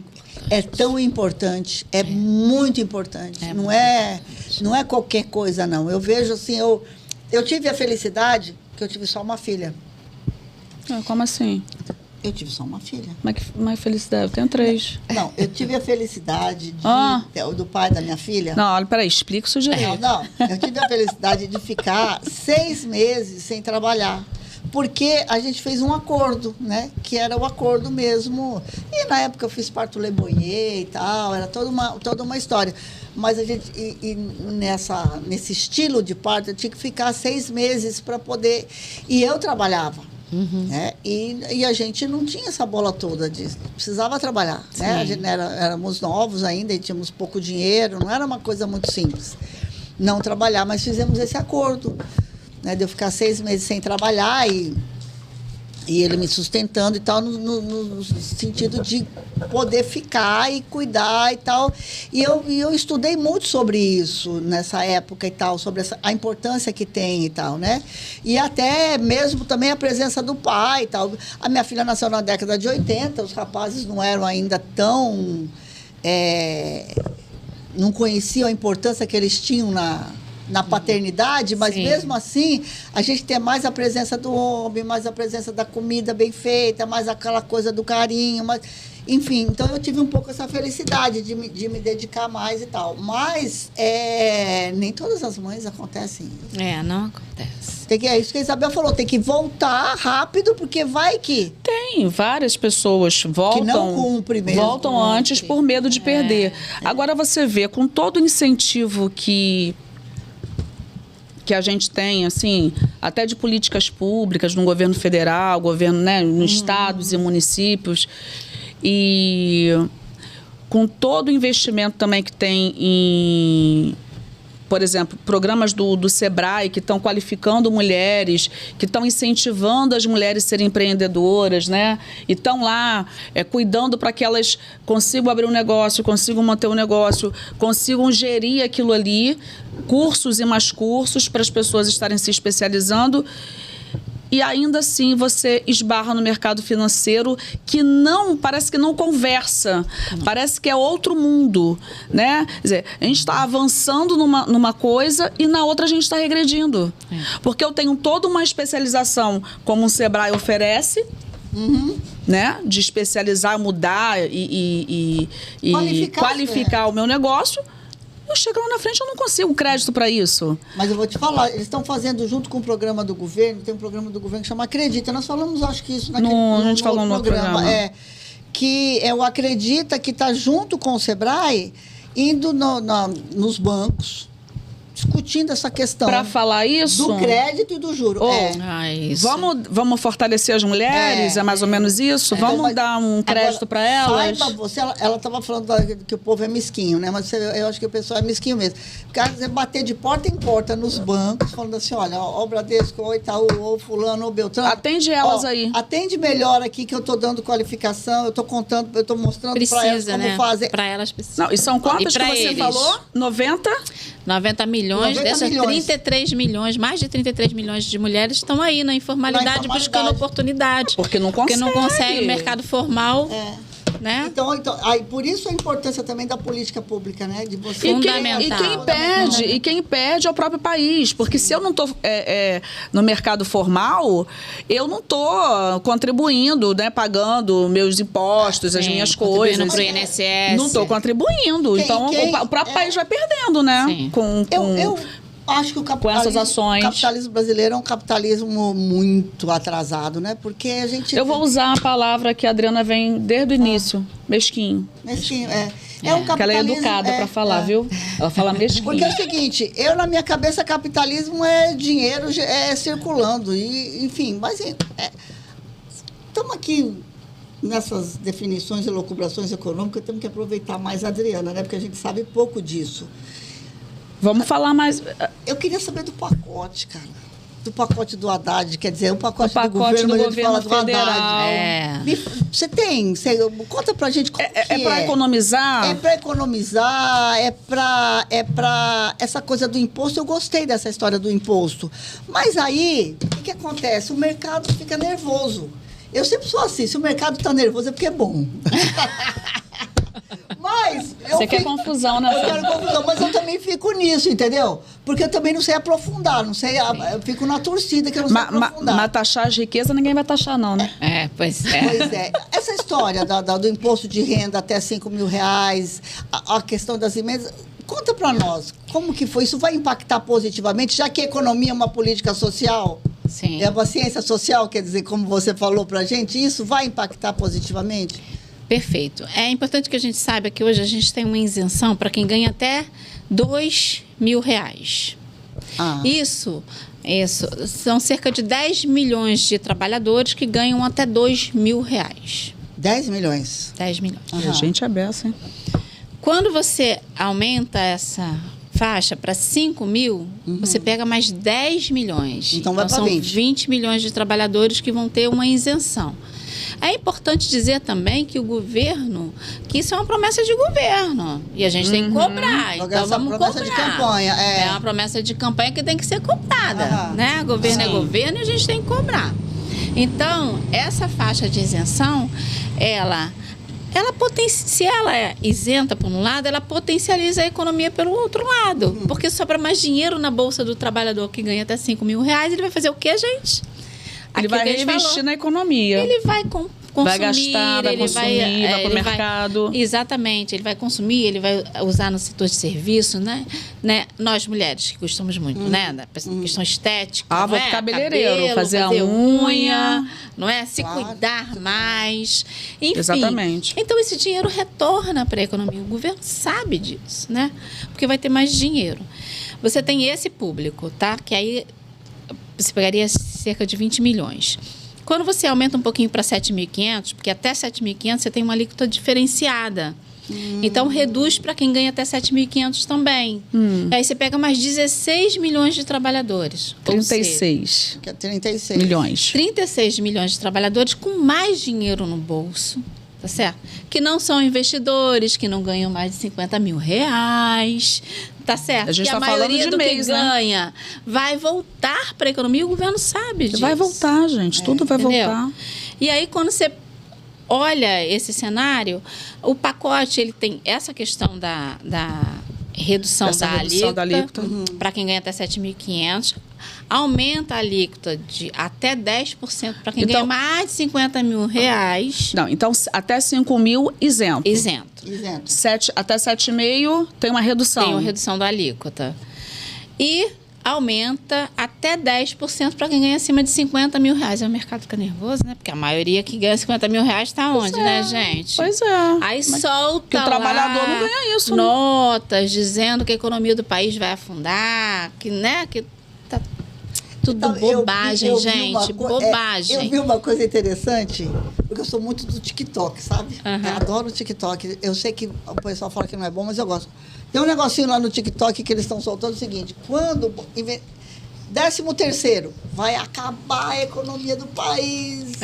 é tão importante, é muito importante. Não é qualquer coisa, não. Eu vejo assim, eu tive a felicidade que eu tive só uma filha. Como assim? Eu tive só uma filha. Mas felicidade, eu tenho 3. Não, eu tive a felicidade do pai da minha filha. Não, olha, peraí, explica isso direito. Não, eu tive a felicidade de ficar 6 meses sem trabalhar. Porque a gente fez um acordo, né? Que era o acordo mesmo. E na época eu fiz parto leboyer e tal, era toda uma história. Mas a gente, nesse estilo de parto, eu tinha que ficar 6 meses para poder. E eu trabalhava. Né? E a gente não tinha essa bola toda disso. Precisava trabalhar. Né? A gente éramos novos ainda e tínhamos pouco dinheiro, não era uma coisa muito simples não trabalhar, mas fizemos esse acordo, né? De eu ficar 6 meses sem trabalhar e ele me sustentando e tal, no sentido de poder ficar e cuidar e tal. E eu estudei muito sobre isso nessa época e tal, sobre a importância que tem e tal, né? E até mesmo também a presença do pai e tal. A minha filha nasceu na década de 80, os rapazes não eram ainda tão... não conheciam a importância que eles tinham na paternidade, mas mesmo assim, a gente tem mais a presença do homem, mais a presença da comida bem feita, mais aquela coisa do carinho, enfim, então eu tive um pouco essa felicidade de me dedicar mais e tal. Mas nem todas as mães acontecem. Não acontece. É isso que a Isabel falou, tem que voltar rápido, porque vai que... Tem, várias pessoas voltam... Que não cumpre mesmo. Voltam antes por medo de perder. Agora você vê, com todo o incentivo que a gente tem, assim, até de políticas públicas no governo federal, governo, né, nos estados e municípios, e com todo o investimento também que tem por exemplo, programas do Sebrae que estão qualificando mulheres, que estão incentivando as mulheres a serem empreendedoras, né? E estão lá cuidando para que elas consigam abrir um negócio, consigam manter um negócio, consigam gerir aquilo ali, cursos e mais cursos para as pessoas estarem se especializando. E ainda assim você esbarra no mercado financeiro que parece que não conversa, parece que é outro mundo, né? Quer dizer, a gente está avançando numa coisa e na outra a gente está regredindo. Porque eu tenho toda uma especialização como o Sebrae oferece, né? De especializar, mudar e qualificar o meu negócio. Eu chego lá na frente, eu não consigo crédito para isso. Mas eu vou te falar, eles estão fazendo junto com o programa do governo, tem um programa do governo que chama Acredita. Nós falamos, acho que isso naquele a gente falou no programa. Que é o Acredita, que está junto com o Sebrae, indo nos bancos, discutindo essa questão. Para falar isso? Do crédito e do juro. Isso. Vamos fortalecer as mulheres? É mais ou menos isso? Vamos dar um crédito para elas? Saiba você, ela estava falando que o povo é mesquinho, né? Mas eu acho que o pessoal é mesquinho mesmo. Porque você bater de porta em porta nos bancos, falando assim, olha, o Bradesco, o Itaú, o fulano, o Beltrano. Atende elas aí. Atende melhor aqui, que eu estou dando qualificação, eu estou contando, eu estou mostrando para elas como fazer. Para elas precisam. Não, e são quantas que você falou? 90 milhões, dessas 33 milhões, mais de 33 milhões de mulheres estão aí na informalidade buscando oportunidade. Porque não consegue. O mercado formal. Né? Então, aí, por isso a importância também da política pública, né? De você E quem perde é o próprio país. Porque se eu não estou no mercado formal, eu não estou contribuindo, né? Pagando meus impostos, as minhas coisas. Pro INSS. Não estou contribuindo. Então, o próprio país vai perdendo, né? Eu acho que com essas ações. O capitalismo brasileiro é um capitalismo muito atrasado, né? Porque a gente... Eu vou usar a palavra que a Adriana vem desde o início. Mesquinho. Mesquinho, É um capitalismo... Que ela é educada para falar, viu? Ela fala mesquinho. Porque é o seguinte, na minha cabeça, capitalismo é dinheiro circulando. E, enfim, mas... Estamos aqui nessas definições e elucubrações econômicas, temos que aproveitar mais a Adriana, né? Porque a gente sabe pouco disso. Vamos falar mais... Eu queria saber do pacote, cara. Do pacote do Haddad, quer dizer, o pacote do governo fala federal. Do Haddad. Você tem? Conta pra gente como é para economizar? É para economizar, é para essa coisa do imposto. Eu gostei dessa história do imposto. Mas aí, o que acontece? O mercado fica nervoso. Eu sempre sou assim, se o mercado está nervoso é porque é bom. Mas você quer confusão, né? Eu quero confusão, mas eu também fico nisso, entendeu? Porque eu também não sei aprofundar, não sei, eu fico na torcida que eu não sei aprofundar. Mas taxar as riquezas ninguém vai taxar não, né? Pois é. Pois é. Essa história do imposto de renda até R$5.000, a questão das emendas, conta para nós, como que foi? Isso vai impactar positivamente, já que a economia é uma política social? Sim. É uma ciência social, quer dizer, como você falou para a gente, isso vai impactar positivamente? Perfeito. É importante que a gente saiba que hoje a gente tem uma isenção para quem ganha até R$2.000. Isso são cerca de 10 milhões de trabalhadores que ganham até R$2.000. 10 milhões? 10 milhões. A gente é beça, hein? Quando você aumenta essa faixa para 5 mil, você pega mais 10 milhões. Então vai para são 20. 20 milhões de trabalhadores que vão ter uma isenção. É importante dizer também que o governo, que isso é uma promessa de governo. E a gente tem que cobrar. Então vamos cobrar. De campanha. É uma promessa de campanha que tem que ser cobrada. Né? Governo é governo e a gente tem que cobrar. Então, essa faixa de isenção, se ela é isenta por um lado, ela potencializa a economia pelo outro lado. Porque sobra mais dinheiro na bolsa do trabalhador que ganha até R$5.000. Ele vai fazer o quê, gente? Ele vai reinvestir na economia. Ele vai consumir. Vai gastar, vai consumir, vai para o mercado. Exatamente. Ele vai consumir, ele vai usar no setor de serviço, né? Nós, mulheres, que gostamos muito, né? Da questão estética. Vou pro cabeleireiro, fazer a unha. Não é? Se cuidar mais. Enfim. Exatamente. Então, esse dinheiro retorna para a economia. O governo sabe disso, né? Porque vai ter mais dinheiro. Você tem esse público, tá? Que aí você pegaria cerca de 20 milhões. Quando você aumenta um pouquinho para 7.500, porque até 7.500 você tem uma alíquota diferenciada. Então, reduz para quem ganha até 7.500 também. Aí você pega mais 16 milhões de trabalhadores. 36 Que é 36 milhões. 36 milhões de trabalhadores com mais dinheiro no bolso, tá certo? Que não são investidores, que não ganham mais de 50 mil reais, tá certo? A gente que tá a maioria falando de do mês, que ganha vai voltar para a economia, o governo sabe disso. Vai voltar, gente. Tudo vai Entendeu? voltar. E aí, quando você olha esse cenário, o pacote ele tem essa questão da redução Essa da redução da alíquota alíquota. para quem ganha até 7.500, aumenta a alíquota de até 10% para quem ganha mais de 50 mil reais. Não, então até 5 mil isento. Isento. Isento. Até 7,5 tem uma redução. Tem uma redução da alíquota. E aumenta até 10% para quem ganha acima de 50 mil reais. Aí o mercado fica nervoso, né? Porque a maioria que ganha 50 mil reais está onde, né, gente? Pois é. Aí solta que o trabalhador lá não ganha isso, né? notas dizendo que a economia do país vai afundar, que, né, que tá tudo Então, bobagem, eu vi gente, uma bobagem. Eu vi uma coisa interessante, porque eu sou muito do TikTok, sabe? Eu adoro o TikTok. Eu sei que o pessoal fala que não é bom, mas eu gosto. Tem um negocinho lá no TikTok que eles estão soltando o seguinte: quando 13º, vai acabar a economia do país,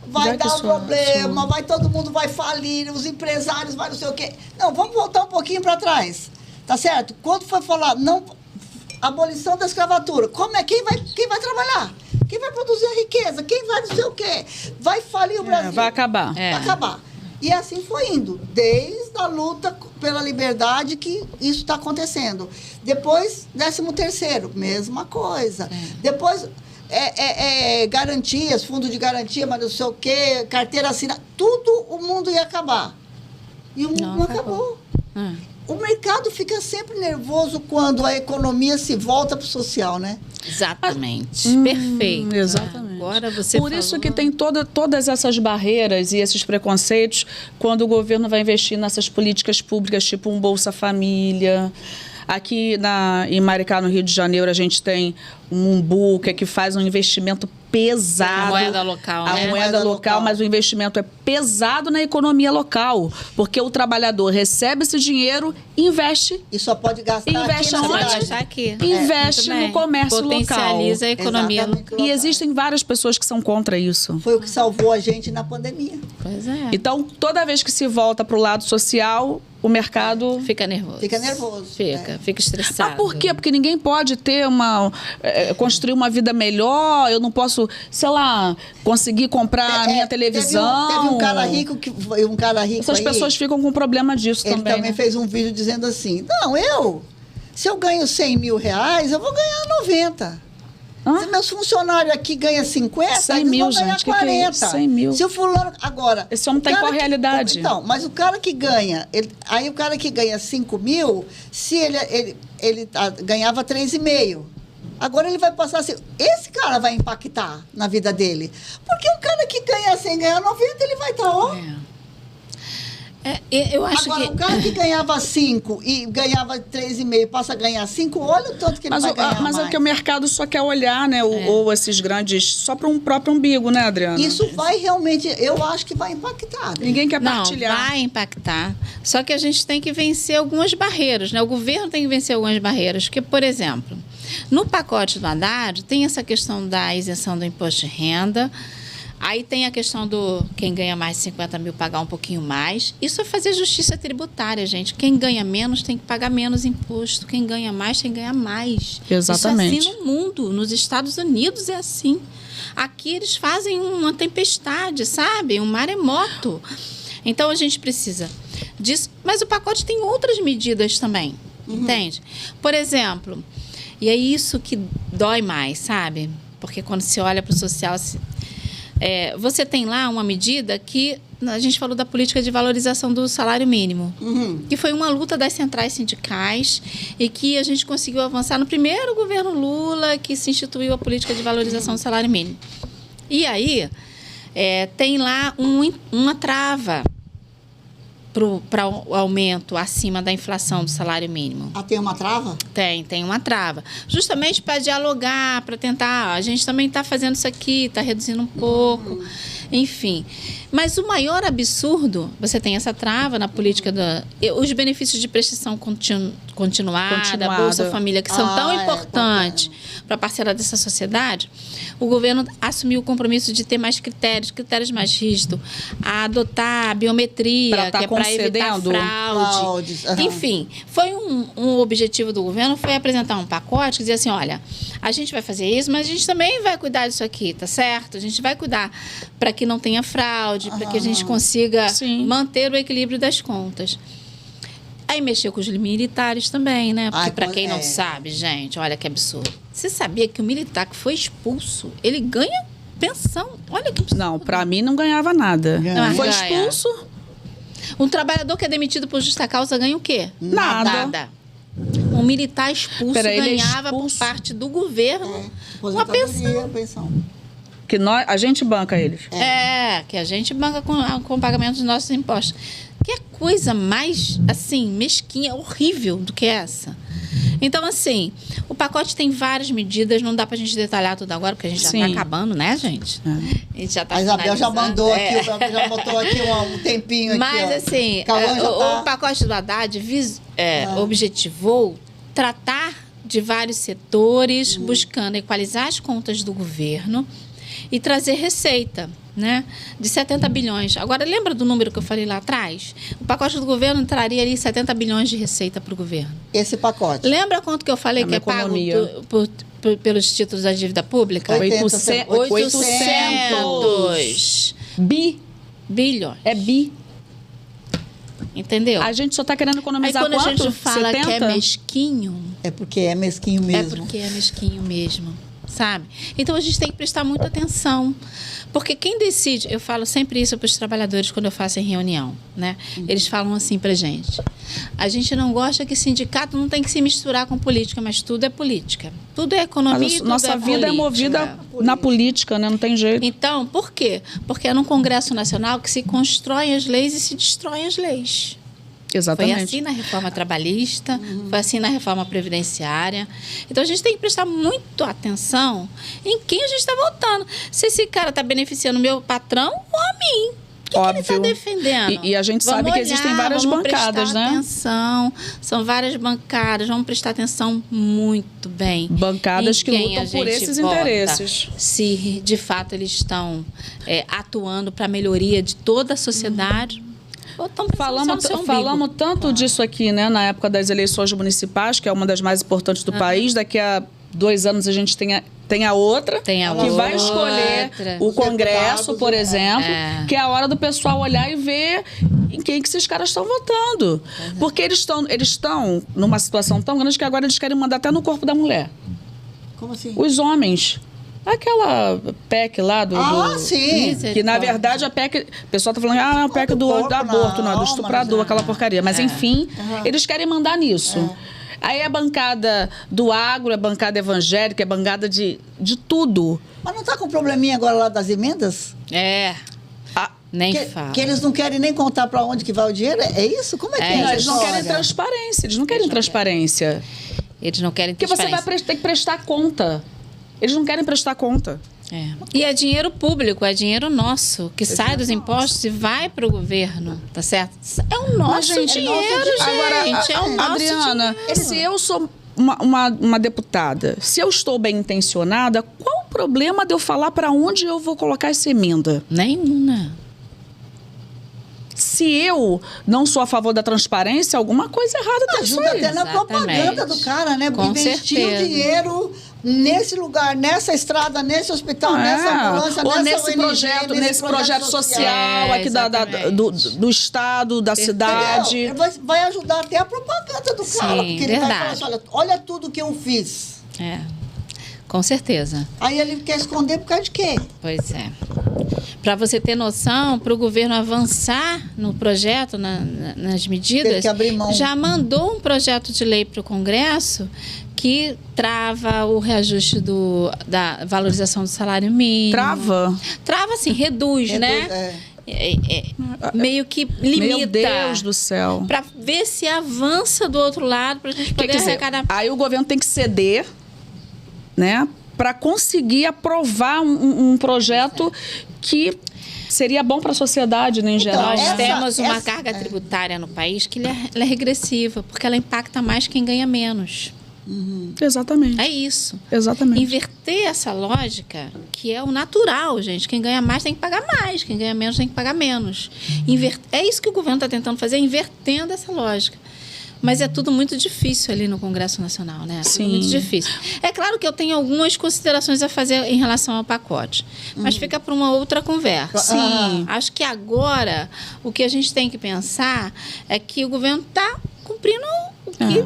vai dar um problema, vai, todo mundo vai falir, os empresários vai não sei o quê. Não, vamos voltar um pouquinho para trás, tá certo? Quando foi falar, não, abolição da escravatura, como é, quem vai trabalhar? Quem vai produzir a riqueza? Quem vai não sei o quê? Vai falir o Brasil. Vai acabar. Vai acabar. E assim foi indo, desde a luta pela liberdade que isso está acontecendo. Depois, 13º, mesma coisa. Depois, garantias, fundo de garantia, mas não sei o quê, carteira assinada, tudo o mundo ia acabar. E o mundo não acabou. O mercado fica sempre nervoso quando a economia se volta para o social, né? Exatamente. Perfeito. Exatamente. Agora você Por isso que tem todas essas barreiras e esses preconceitos quando o governo vai investir nessas políticas públicas, tipo um Bolsa Família. Aqui em Maricá, no Rio de Janeiro, a gente tem um Umbu, que faz um investimento pesado. A moeda local, né? A moeda local, mas o investimento é pesado na economia local, porque o trabalhador recebe esse dinheiro e investe. E só pode gastar Investe aqui na aonde? cidade. Gastar aqui. Investe Muito bem. no comércio Potencializa local. a economia Exatamente. local. E existem várias pessoas que são contra isso. Foi o que salvou a gente na pandemia. Pois é. Então, toda vez que se volta para o lado social, o mercado... Fica nervoso. Fica nervoso. Fica estressado. Ah, por quê? Porque ninguém pode ter construir uma vida melhor, eu não posso, sei lá, conseguir comprar a minha televisão. Teve um cara rico Essas aí, pessoas ficam com problema disso ele também. também né? fez um vídeo dizendo assim, se eu ganho 100 mil reais, eu vou ganhar 90. Se meus funcionários aqui ganham 50, 100 eles mil, vão ganhar gente, que 40. é isso? 100 mil. Se o fulano... Agora... Esse homem tá em qual realidade? Então, mas o cara que ganha... Aí o cara que ganha 5 mil, se ele ganhava 3,5. Agora ele vai passar assim... Esse cara vai impactar na vida dele. Porque o cara que ganha 100, ganha 90, ele vai estar, eu acho Agora, que... o cara que ganhava 5 e ganhava 3,5 passa a ganhar 5, olha o tanto que ele vai ganhar Mas mais. é que o mercado só quer olhar, né? Ou esses grandes... Só para um próprio umbigo, né, Adriana? Isso vai realmente... Eu acho que vai impactar. Ninguém quer Não, partilhar. vai impactar. Só que a gente tem que vencer algumas barreiras, né? O governo tem que vencer algumas barreiras. Porque, por exemplo, no pacote do Haddad, tem essa questão da isenção do imposto de renda. Aí tem a questão do quem ganha mais de 50 mil pagar um pouquinho mais. Isso é fazer justiça tributária, gente. Quem ganha menos tem que pagar menos imposto. Quem ganha mais tem que ganhar mais. Exatamente. Isso é assim no mundo. Nos Estados Unidos é assim. Aqui eles fazem uma tempestade, sabe? Um maremoto. Então a gente precisa disso. Mas o pacote tem outras medidas também. Entende? Por exemplo, e é isso que dói mais, sabe? Porque quando se olha para o social... você tem lá uma medida que a gente falou da política de valorização do salário mínimo, que foi uma luta das centrais sindicais e que a gente conseguiu avançar no primeiro governo Lula, que se instituiu a política de valorização do salário mínimo. E aí tem lá uma trava para o aumento acima da inflação do salário mínimo. Tem uma trava? Tem uma trava. Justamente para dialogar, para tentar... A gente também está fazendo isso aqui, está reduzindo um pouco. Enfim. Mas o maior absurdo, você tem essa trava na política os benefícios de prestação continuada, Bolsa Família, que são tão importantes para a parcela dessa sociedade. O governo assumiu o compromisso de ter mais critérios mais rígidos, a adotar a biometria, que é para evitar fraude. Enfim, foi um objetivo do governo, foi apresentar um pacote que dizia assim, olha, a gente vai fazer isso, mas a gente também vai cuidar disso aqui, tá certo? A gente vai cuidar para que não tenha fraude, para que a gente consiga manter o equilíbrio das contas. Aí mexeu com os militares também, né? Porque para quem não sabe, gente, olha que absurdo. Você sabia que o militar que foi expulso, ele ganha pensão? Olha que absurdo. Não, para mim não ganhava nada. Foi expulso. Um trabalhador que é demitido por justa causa ganha o quê? Nada. Um militar expulso ganhava por parte do governo uma pensão. Que a gente banca eles. Que a gente banca com o pagamento dos nossos impostos. Que coisa mais, assim, mesquinha, horrível do que essa. Então, assim, o pacote tem várias medidas, não dá pra gente detalhar tudo agora, porque a gente já tá acabando, né, gente? A gente já tá a Isabel já mandou aqui, já botou aqui um tempinho. Mas, aqui, assim, o pacote do Haddad objetivou tratar de vários setores, buscando equalizar as contas do governo e trazer receita, né, de 70 bilhões. Agora, lembra do número que eu falei lá atrás? O pacote do governo traria ali 70 bilhões de receita para o governo. Esse pacote. Lembra quanto que eu falei que economia. É pago pelos títulos da dívida pública? 800 bilhões. É bi. Entendeu? A gente só está querendo economizar quanto? Aí quando a gente fala 70? que é mesquinho... É porque é mesquinho mesmo. É porque é mesquinho mesmo, sabe? Então, a gente tem que prestar muita atenção. Porque quem decide... Eu falo sempre isso para os trabalhadores quando eu faço em reunião, né? Eles falam assim pra gente. A gente não gosta que sindicato não tem que se misturar com política, mas tudo é política. Tudo é economia, tudo nossa vida é movida na política, né? Não tem jeito. Então, por quê? Porque é no Congresso Nacional que se constroem as leis e se destroem as leis. Exatamente. Foi assim na reforma trabalhista, foi assim na reforma previdenciária. Então, a gente tem que prestar muito atenção em quem a gente está votando. Se esse cara está beneficiando o meu patrão ou a mim. O que ele está defendendo? E a gente sabe que existem várias bancadas, né? Atenção. São várias bancadas. Vamos prestar atenção muito bem. Bancadas que lutam por esses interesses. Se, de fato, eles estão atuando para a melhoria de toda a sociedade. Falamos tanto disso aqui, né, na época das eleições municipais, que é uma das mais importantes do país. Daqui a 2 anos a gente tem a outra, que vai escolher o Congresso, por exemplo, que é a hora do pessoal olhar e ver em quem que esses caras estão votando. Porque eles estão numa situação tão grande que agora eles querem mandar até no corpo da mulher. Como assim? Os homens. Aquela PEC lá do... sim. Que, na verdade, a PEC... O pessoal tá falando, é a PEC do aborto, não, do estuprador, aquela porcaria. Mas, enfim, eles querem mandar nisso. Aí é a bancada do agro, é a bancada evangélica, é a bancada de tudo. Mas não tá com probleminha agora lá das emendas? Nem fala. Que eles não querem nem contar para onde que vai o dinheiro? É isso? Como é que é? Não, eles não querem transparência. Eles não querem transparência. Eles não querem transparência. Porque você vai ter que prestar conta. Eles não querem prestar conta. E é dinheiro público, é dinheiro nosso, que sai dos impostos e vai para o governo, tá certo? É o nosso dinheiro, gente. Agora, é o nosso Adriana, dinheiro. Se eu sou uma deputada, se eu estou bem intencionada, qual o problema de eu falar para onde eu vou colocar essa emenda? Nenhuma. Se eu não sou a favor da transparência, alguma coisa errada tem ajuda até na propaganda do cara, né? Investir o dinheiro nesse lugar, nessa estrada, nesse hospital, nessa ambulância, ou nesse projeto social aqui do estado, da cidade. Vai ajudar até a propaganda do cara, porque ele vai falar assim, olha tudo que eu fiz. Com certeza. Aí ele quer esconder por causa de quê? Pois é. Para você ter noção, para o governo avançar no projeto, nas medidas, já mandou um projeto de lei para o Congresso que trava o reajuste da valorização do salário mínimo. Trava, sim, reduz, né? Meio que limita. Meu Deus do céu. Para ver se avança do outro lado, para a gente poder arrecadar. Aí o governo tem que ceder, né, para conseguir aprovar um projeto que seria bom para a sociedade, né, em geral. Nós temos uma carga tributária no país que ela é regressiva, porque ela impacta mais quem ganha menos. Exatamente. É isso. Exatamente. Inverter essa lógica, que é o natural, gente. Quem ganha mais tem que pagar mais, quem ganha menos tem que pagar menos. É isso que o governo está tentando fazer, invertendo essa lógica. Mas é tudo muito difícil ali no Congresso Nacional, né? Sim. Muito difícil. É claro que eu tenho algumas considerações a fazer em relação ao pacote, mas fica para uma outra conversa. Sim. Acho que agora o que a gente tem que pensar é que o governo está cumprindo o que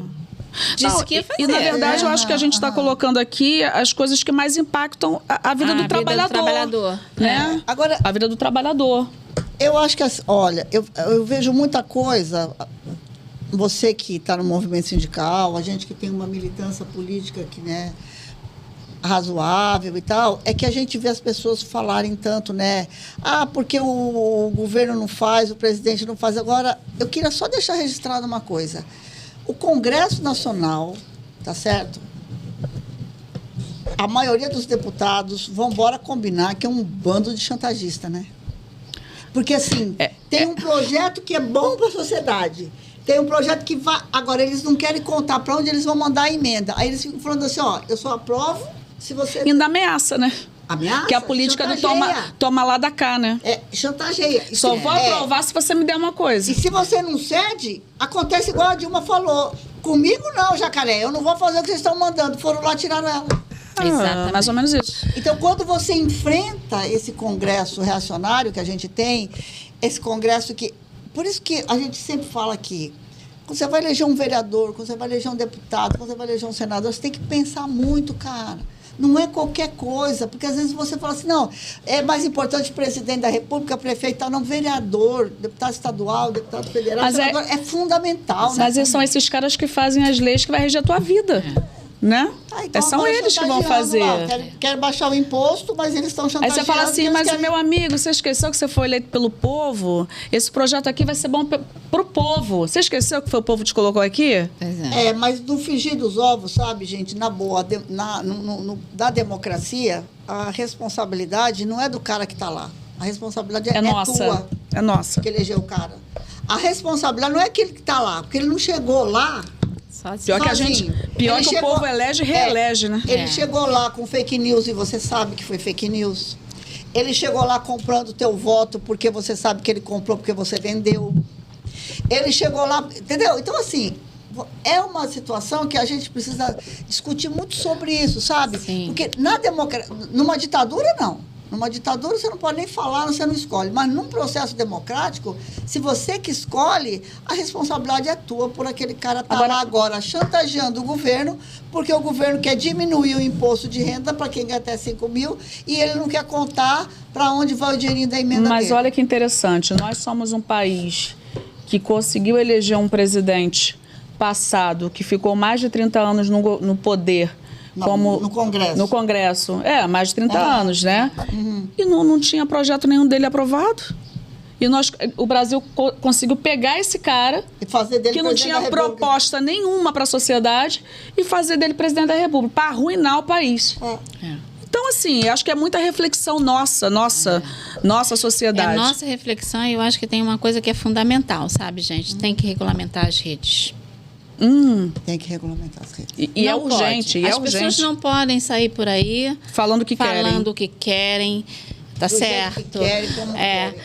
disse que ia fazer. E, na verdade, eu acho que a gente está colocando aqui as coisas que mais impactam a vida do trabalhador. Né? Agora, a vida do trabalhador. Eu acho que, olha, eu vejo muita coisa. Você que está no movimento sindical, a gente que tem uma militância política que, né, razoável e tal, é que a gente vê as pessoas falarem tanto, né? Porque o governo não faz, o presidente não faz. Agora, eu queria só deixar registrado uma coisa. O Congresso Nacional, tá certo? A maioria dos deputados vão embora combinar que é um bando de chantagista, né? Porque, assim, tem um projeto que é bom para a sociedade. Tem um projeto que vai... Agora, eles não querem contar para onde eles vão mandar a emenda. Aí eles ficam falando assim, eu só aprovo se você... Ainda ameaça, né? Ameaça? Que a política não toma lá da cá, né? Chantageia. Só vou aprovar se você me der uma coisa. E se você não cede, acontece igual a Dilma falou. Comigo não, Jacaré. Eu não vou fazer o que vocês estão mandando. Foram lá, tiraram ela. Exatamente. Mais ou menos isso. Então, quando você enfrenta esse congresso reacionário que a gente tem, esse congresso que... Por isso que a gente sempre fala aqui, quando você vai eleger um vereador, quando você vai eleger um deputado, quando você vai eleger um senador, você tem que pensar muito, cara. Não é qualquer coisa, porque às vezes você fala assim, não, é mais importante o presidente da República, prefeito, não, vereador, deputado estadual, deputado federal, senador, é fundamental. Mas né? São esses caras que fazem as leis que vai reger a tua vida. Né? Então são eles que vão fazer. Querem baixar o imposto, mas eles estão chantageando. Aí você fala assim, mas meu amigo, você esqueceu que você foi eleito pelo povo? Esse projeto aqui vai ser bom pro povo. Você esqueceu que foi o povo que te colocou aqui? Mas no frigir dos ovos, sabe, gente, na boa, da democracia, a responsabilidade não é do cara que está lá. A responsabilidade é nossa. Tua. É nossa. Que elegeu o cara. A responsabilidade não é aquele que está lá, porque ele não chegou lá... Pior que o povo elege e reelege, né? Ele chegou lá com fake news e você sabe que foi fake news. Ele chegou lá comprando o teu voto porque você sabe que ele comprou porque você vendeu. Ele chegou lá, entendeu? Então, assim, é uma situação que a gente precisa discutir muito sobre isso, sabe? Sim. Porque numa ditadura, não. Numa ditadura, você não pode nem falar, você não escolhe. Mas num processo democrático, se você que escolhe, a responsabilidade é tua por aquele cara estar lá agora chantageando o governo, porque o governo quer diminuir o imposto de renda para quem ganha até 5 mil e ele não quer contar para onde vai o dinheirinho da emenda Mas dele. Olha que interessante, nós somos um país que conseguiu eleger um presidente passado que ficou mais de 30 anos no poder. No Congresso. No Congresso. Mais de 30 anos, né? E não tinha projeto nenhum dele aprovado. E o Brasil conseguiu pegar esse cara, e fazer dele que não tinha proposta nenhuma para a sociedade, e fazer dele presidente da República, para arruinar o país. Então, assim, acho que é muita reflexão nossa sociedade. Nossa reflexão, e eu acho que tem uma coisa que é fundamental, sabe, gente? Tem que regulamentar as redes. Tem que regulamentar as redes. E é urgente. As pessoas não podem sair por aí falando o que querem, tá certo? Que querem, como querem.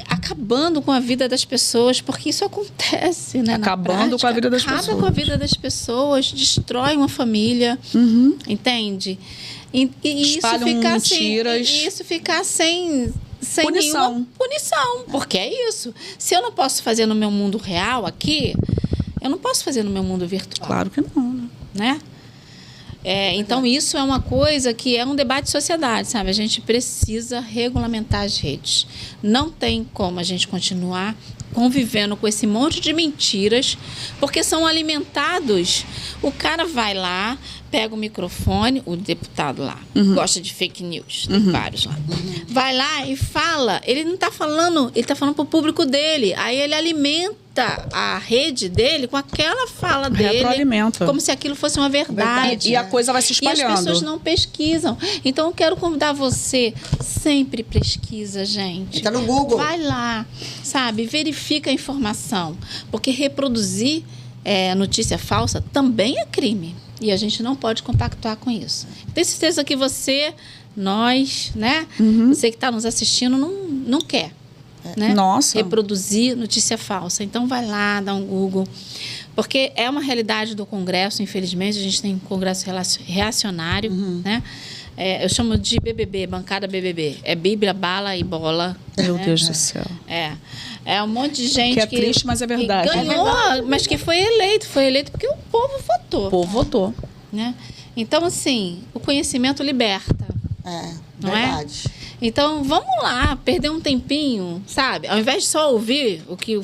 Acabando com a vida das pessoas, porque isso acontece, né? Acabando com a vida das pessoas. Acaba com a vida das pessoas, destrói uma família, entende? E isso ficar mentiras. Isso ficar sem punição. Nenhuma punição, porque é isso. Se eu não posso fazer no meu mundo real aqui, eu não posso fazer no meu mundo virtual. Claro que não, né? Então, isso é uma coisa que é um debate de sociedade, sabe? A gente precisa regulamentar as redes. Não tem como a gente continuar convivendo com esse monte de mentiras, porque são alimentados. O cara vai lá, pega o microfone, o deputado lá, gosta de fake news, tem vários lá. Vai lá e fala, ele não está falando, ele está falando para o público dele. Aí ele alimenta a rede dele com aquela fala dele, como se aquilo fosse uma verdade. E a coisa vai se espalhando. E as pessoas não pesquisam. Então eu quero convidar você, sempre pesquisa, gente. Entra no Google. Vai lá, sabe? Verifica a informação. Porque reproduzir notícia falsa também é crime. E a gente não pode compactuar com isso. Tenho certeza que nós, né? Você que está nos assistindo, não quer. Né? Nossa. Reproduzir notícia falsa. Então, vai lá, dá um Google. Porque é uma realidade do Congresso, infelizmente. A gente tem um Congresso reacionário, né? Eu chamo de BBB, bancada BBB. É Bíblia, bala e bola. Meu Deus do céu. É um monte de gente que é triste, mas é verdade. Que ganhou, mas que foi eleito. Foi eleito porque o povo votou. O povo votou. Né? Então, assim, o conhecimento liberta. Não verdade. Então, vamos lá, perder um tempinho, sabe? Ao invés de só ouvir o que o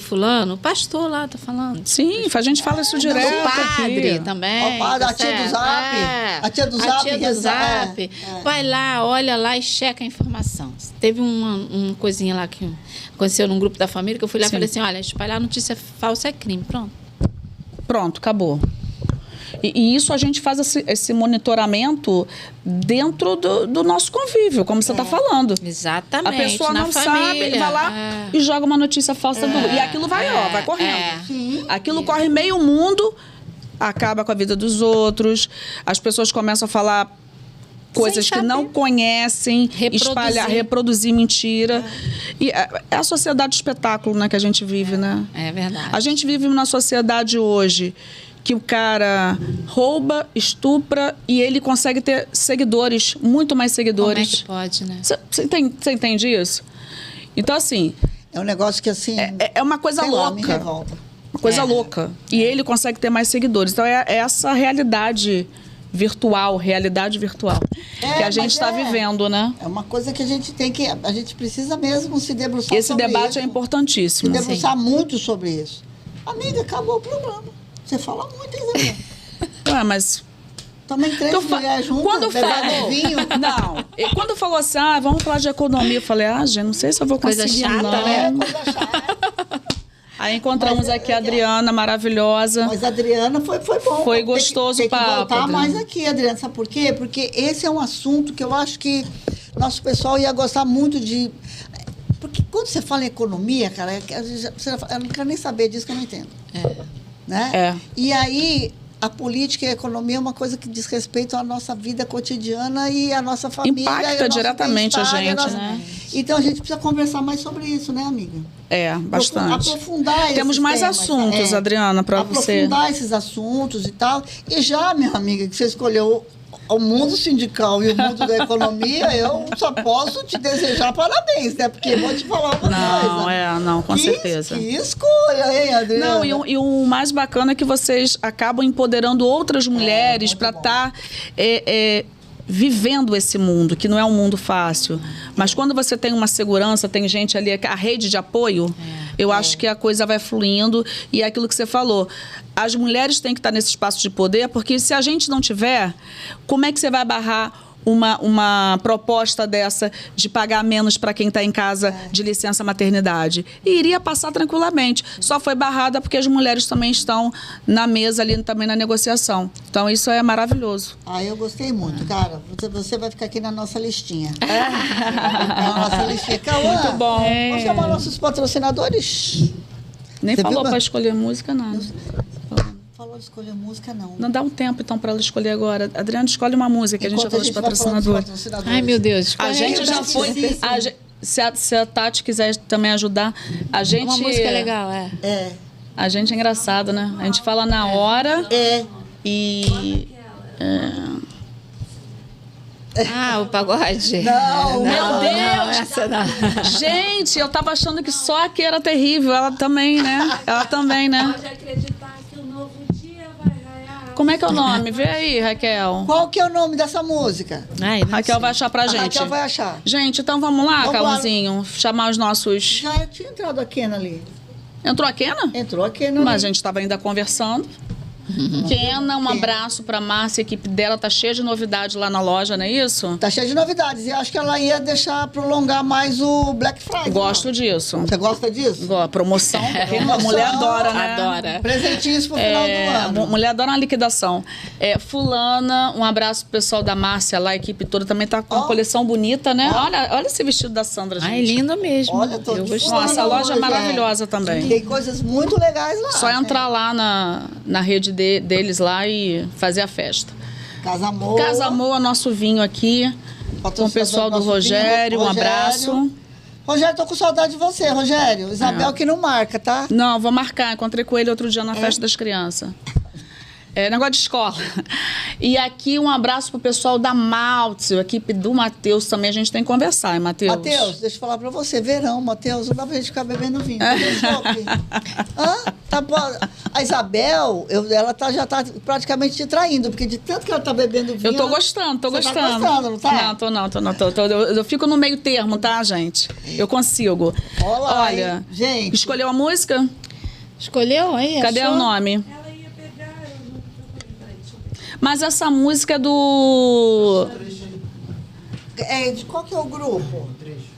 pastor lá tá falando. Sim, a gente fala isso direto. O padre aqui. também. O padre, a tia do Zap. A tia do Zap. A tia do Zap. Vai lá, olha lá e checa a informação. Teve uma coisinha lá que aconteceu num grupo da família, que eu fui lá e falei assim, olha, espalhar notícia falsa é crime. Pronto, acabou. E isso a gente faz esse monitoramento dentro do nosso convívio, como você está falando. Exatamente. A pessoa não sabe, vai lá e joga uma notícia falsa do... E aquilo vai correndo. Aquilo corre meio mundo, acaba com a vida dos outros, as pessoas começam a falar coisas que não conhecem, reproduzir mentira. E é a sociedade do espetáculo, né, que a gente vive, né? É verdade. A gente vive numa sociedade hoje que o cara rouba, estupra e ele consegue ter seguidores, muito mais seguidores. Como é que pode, né? Você entende isso? Então, assim... É um negócio que, assim... É uma coisa louca. Uma coisa louca. E ele consegue ter mais seguidores. Então, é essa realidade virtual que a gente está vivendo, né? É uma coisa que a gente tem que... A gente precisa mesmo se debruçar Esse sobre debate isso. é importantíssimo. Se debruçar muito sobre isso. Amiga, acabou o programa. Você fala muito, hein, Zé? Mas... Também 3 mulheres juntas, quando bebendo vinho. Não. Quando falou assim, vamos falar de economia, eu falei, gente, não sei se eu vou conseguir, coisa chata, não. né? Coisa chata. Aí encontramos aqui a Adriana, maravilhosa. Mas a Adriana foi bom. Foi gostoso o papo. Tem que voltar Adriana. mais aqui, Adriana. Sabe por quê? Porque esse é um assunto que eu acho que nosso pessoal ia gostar muito de... Porque quando você fala em economia, cara, eu não quero nem saber disso, que eu não entendo. Né? E aí, a política e a economia é uma coisa que diz respeito à nossa vida cotidiana e à nossa família. Impacta diretamente a gente, né? Então, a gente precisa conversar mais sobre isso, né, amiga? Bastante. Aprofundar Temos mais temas, assuntos, Adriana, para você. Aprofundar esses assuntos e tal. E já, minha amiga, que você escolheu o mundo sindical e o mundo da economia, eu só posso te desejar parabéns, né? Porque vou te falar uma coisa. Não, com certeza. Que escolha, hein, Adriana? Não, e o mais bacana é que vocês acabam empoderando outras mulheres para estar vivendo esse mundo, que não é um mundo fácil. Mas quando você tem uma segurança, tem gente ali, a rede de apoio, eu acho que a coisa vai fluindo. E é aquilo que você falou. As mulheres têm que estar nesse espaço de poder, porque se a gente não tiver, como é que você vai barrar uma proposta dessa de pagar menos para quem está em casa de licença maternidade? E iria passar tranquilamente. Só foi barrada porque as mulheres também estão na mesa ali, também na negociação. Então, isso é maravilhoso. Eu gostei muito, cara. Você vai ficar aqui na nossa listinha. Na nossa listinha. Cauã, muito bom. Vamos chamar nossos patrocinadores? Nem falou para escolher música, nada. Falou de escolher música, não. Não dá um tempo, então, para ela escolher agora. Adriana, escolhe uma música, que a gente já falou dos patrocinadores. Ai, meu Deus. A gente já foi... Se a Tati quiser também ajudar, a gente... Uma música legal, A gente é engraçado, né? A gente fala na hora e... o pagode. Não, meu Deus! Essa não. Gente, eu tava achando que só aqui era terrível. Ela também, né? Pode acreditar que o novo dia vai raiar. Como é que é o nome? Vê aí, Raquel. Qual que é o nome dessa música? Raquel vai achar pra gente. Raquel vai achar. Gente, então vamos lá, Calzinho. Chamar os nossos... Já tinha entrado a Kena ali. Entrou a Kena? Entrou a Kena. Mas a gente estava ainda conversando. Kena, um abraço pra Márcia, a equipe dela tá cheia de novidade lá na loja, não é isso? Tá cheia de novidades. E acho que ela ia deixar prolongar mais o Black Friday. Gosto disso. Você gosta disso? Promoção, porque a mulher adora, né? Adora. Presentinhos pro final do ano. A mulher adora uma liquidação. Fulana, um abraço pro pessoal da Márcia lá, a equipe toda também tá com uma coleção bonita, né? Olha esse vestido da Sandra, gente. Ai, lindo mesmo. Olha, tô eu gostei. Nossa, a loja é hoje, maravilhosa também. Tem coisas muito legais lá. Só entrar lá na rede deles lá e fazer a festa. Casa Moa. Casa Moa, nosso vinho aqui. Com o pessoal do Rogério, um abraço. Rogério, tô com saudade de você, Rogério. Isabel que não marca, tá? Não, vou marcar. Encontrei com ele outro dia na festa das crianças. Negócio de escola. E aqui um abraço pro pessoal da Maltz, a equipe do Matheus também. A gente tem que conversar, hein, Matheus? Matheus, deixa eu falar pra você. Verão, Matheus, não dá pra gente ficar bebendo vinho. Tá bom. A Isabel, ela já tá praticamente te traindo, porque de tanto que ela tá bebendo vinho... Eu tô gostando, tô Você gostando. Tá gostando, não tá? Não. Eu fico no meio termo, tá, gente? Eu consigo. Olha, gente. Escolheu a música? Escolheu aí? Cadê achou? o nome? Ela ia pegar, eu não peraí, deixa eu ver. Mas essa música é do... De qual que é o grupo?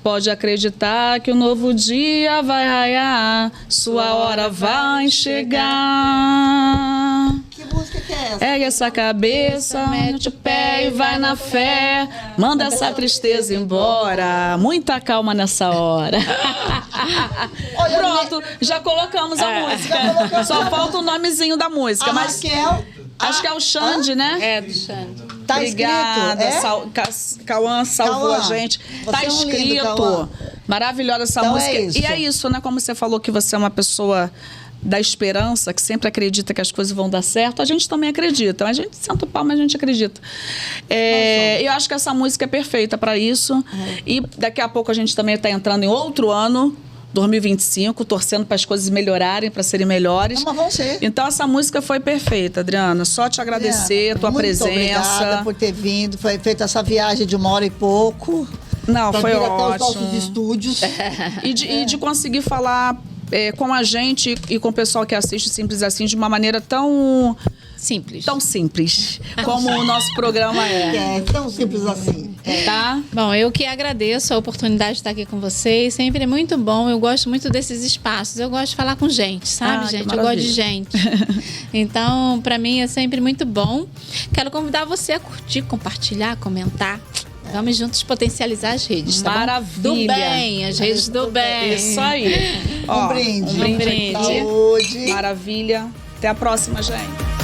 Pode acreditar que o novo dia vai raiar, sua hora vai chegar. Que música que é essa? Ergue essa cabeça, mete o pé e vai na fé. Manda essa tristeza embora. Muita calma nessa hora. Olha, Pronto, já colocamos a música. Só falta o nomezinho da música. A Mas Raquel... acho que é o Xande, né? É, do Xande. Tá Obrigada, escrito, Cauã salvou Cauã, a gente. você Tá é um lindo, escrito. Cauã. Maravilhosa essa Então música. é isso. E é isso, né? Como você falou que você é uma pessoa da esperança, que sempre acredita que as coisas vão dar certo, a gente também acredita. A gente senta o pau, mas a gente acredita. Eu acho que essa música é perfeita para isso. E daqui a pouco a gente também está entrando em outro ano, 2025, torcendo para as coisas melhorarem, para serem melhores. Mas vão ser. Então essa música foi perfeita, Adriana. Só te agradecer, Adriana, tua muito presença. Obrigada por ter vindo. Foi feita essa viagem de 1 hora e pouco. Não, pra foi vir até os ótimo. nossos estúdios. E de conseguir falar com a gente e com o pessoal que assiste Simples Assim de uma maneira tão simples como o nosso programa é. É tão simples assim. Tá? Bom, eu que agradeço a oportunidade de estar aqui com vocês. Sempre é muito bom. Eu gosto muito desses espaços. Eu gosto de falar com gente, sabe, Que gente? Eu gosto maravilha. de gente. Então, para mim é sempre muito bom. Quero convidar você a curtir, compartilhar, comentar. Vamos juntos potencializar as redes, tá bom? Maravilha. Do bem, as redes do bem. Isso aí. Ó, Um brinde. Um brinde aqui. Saúde. Maravilha. Até a próxima, gente.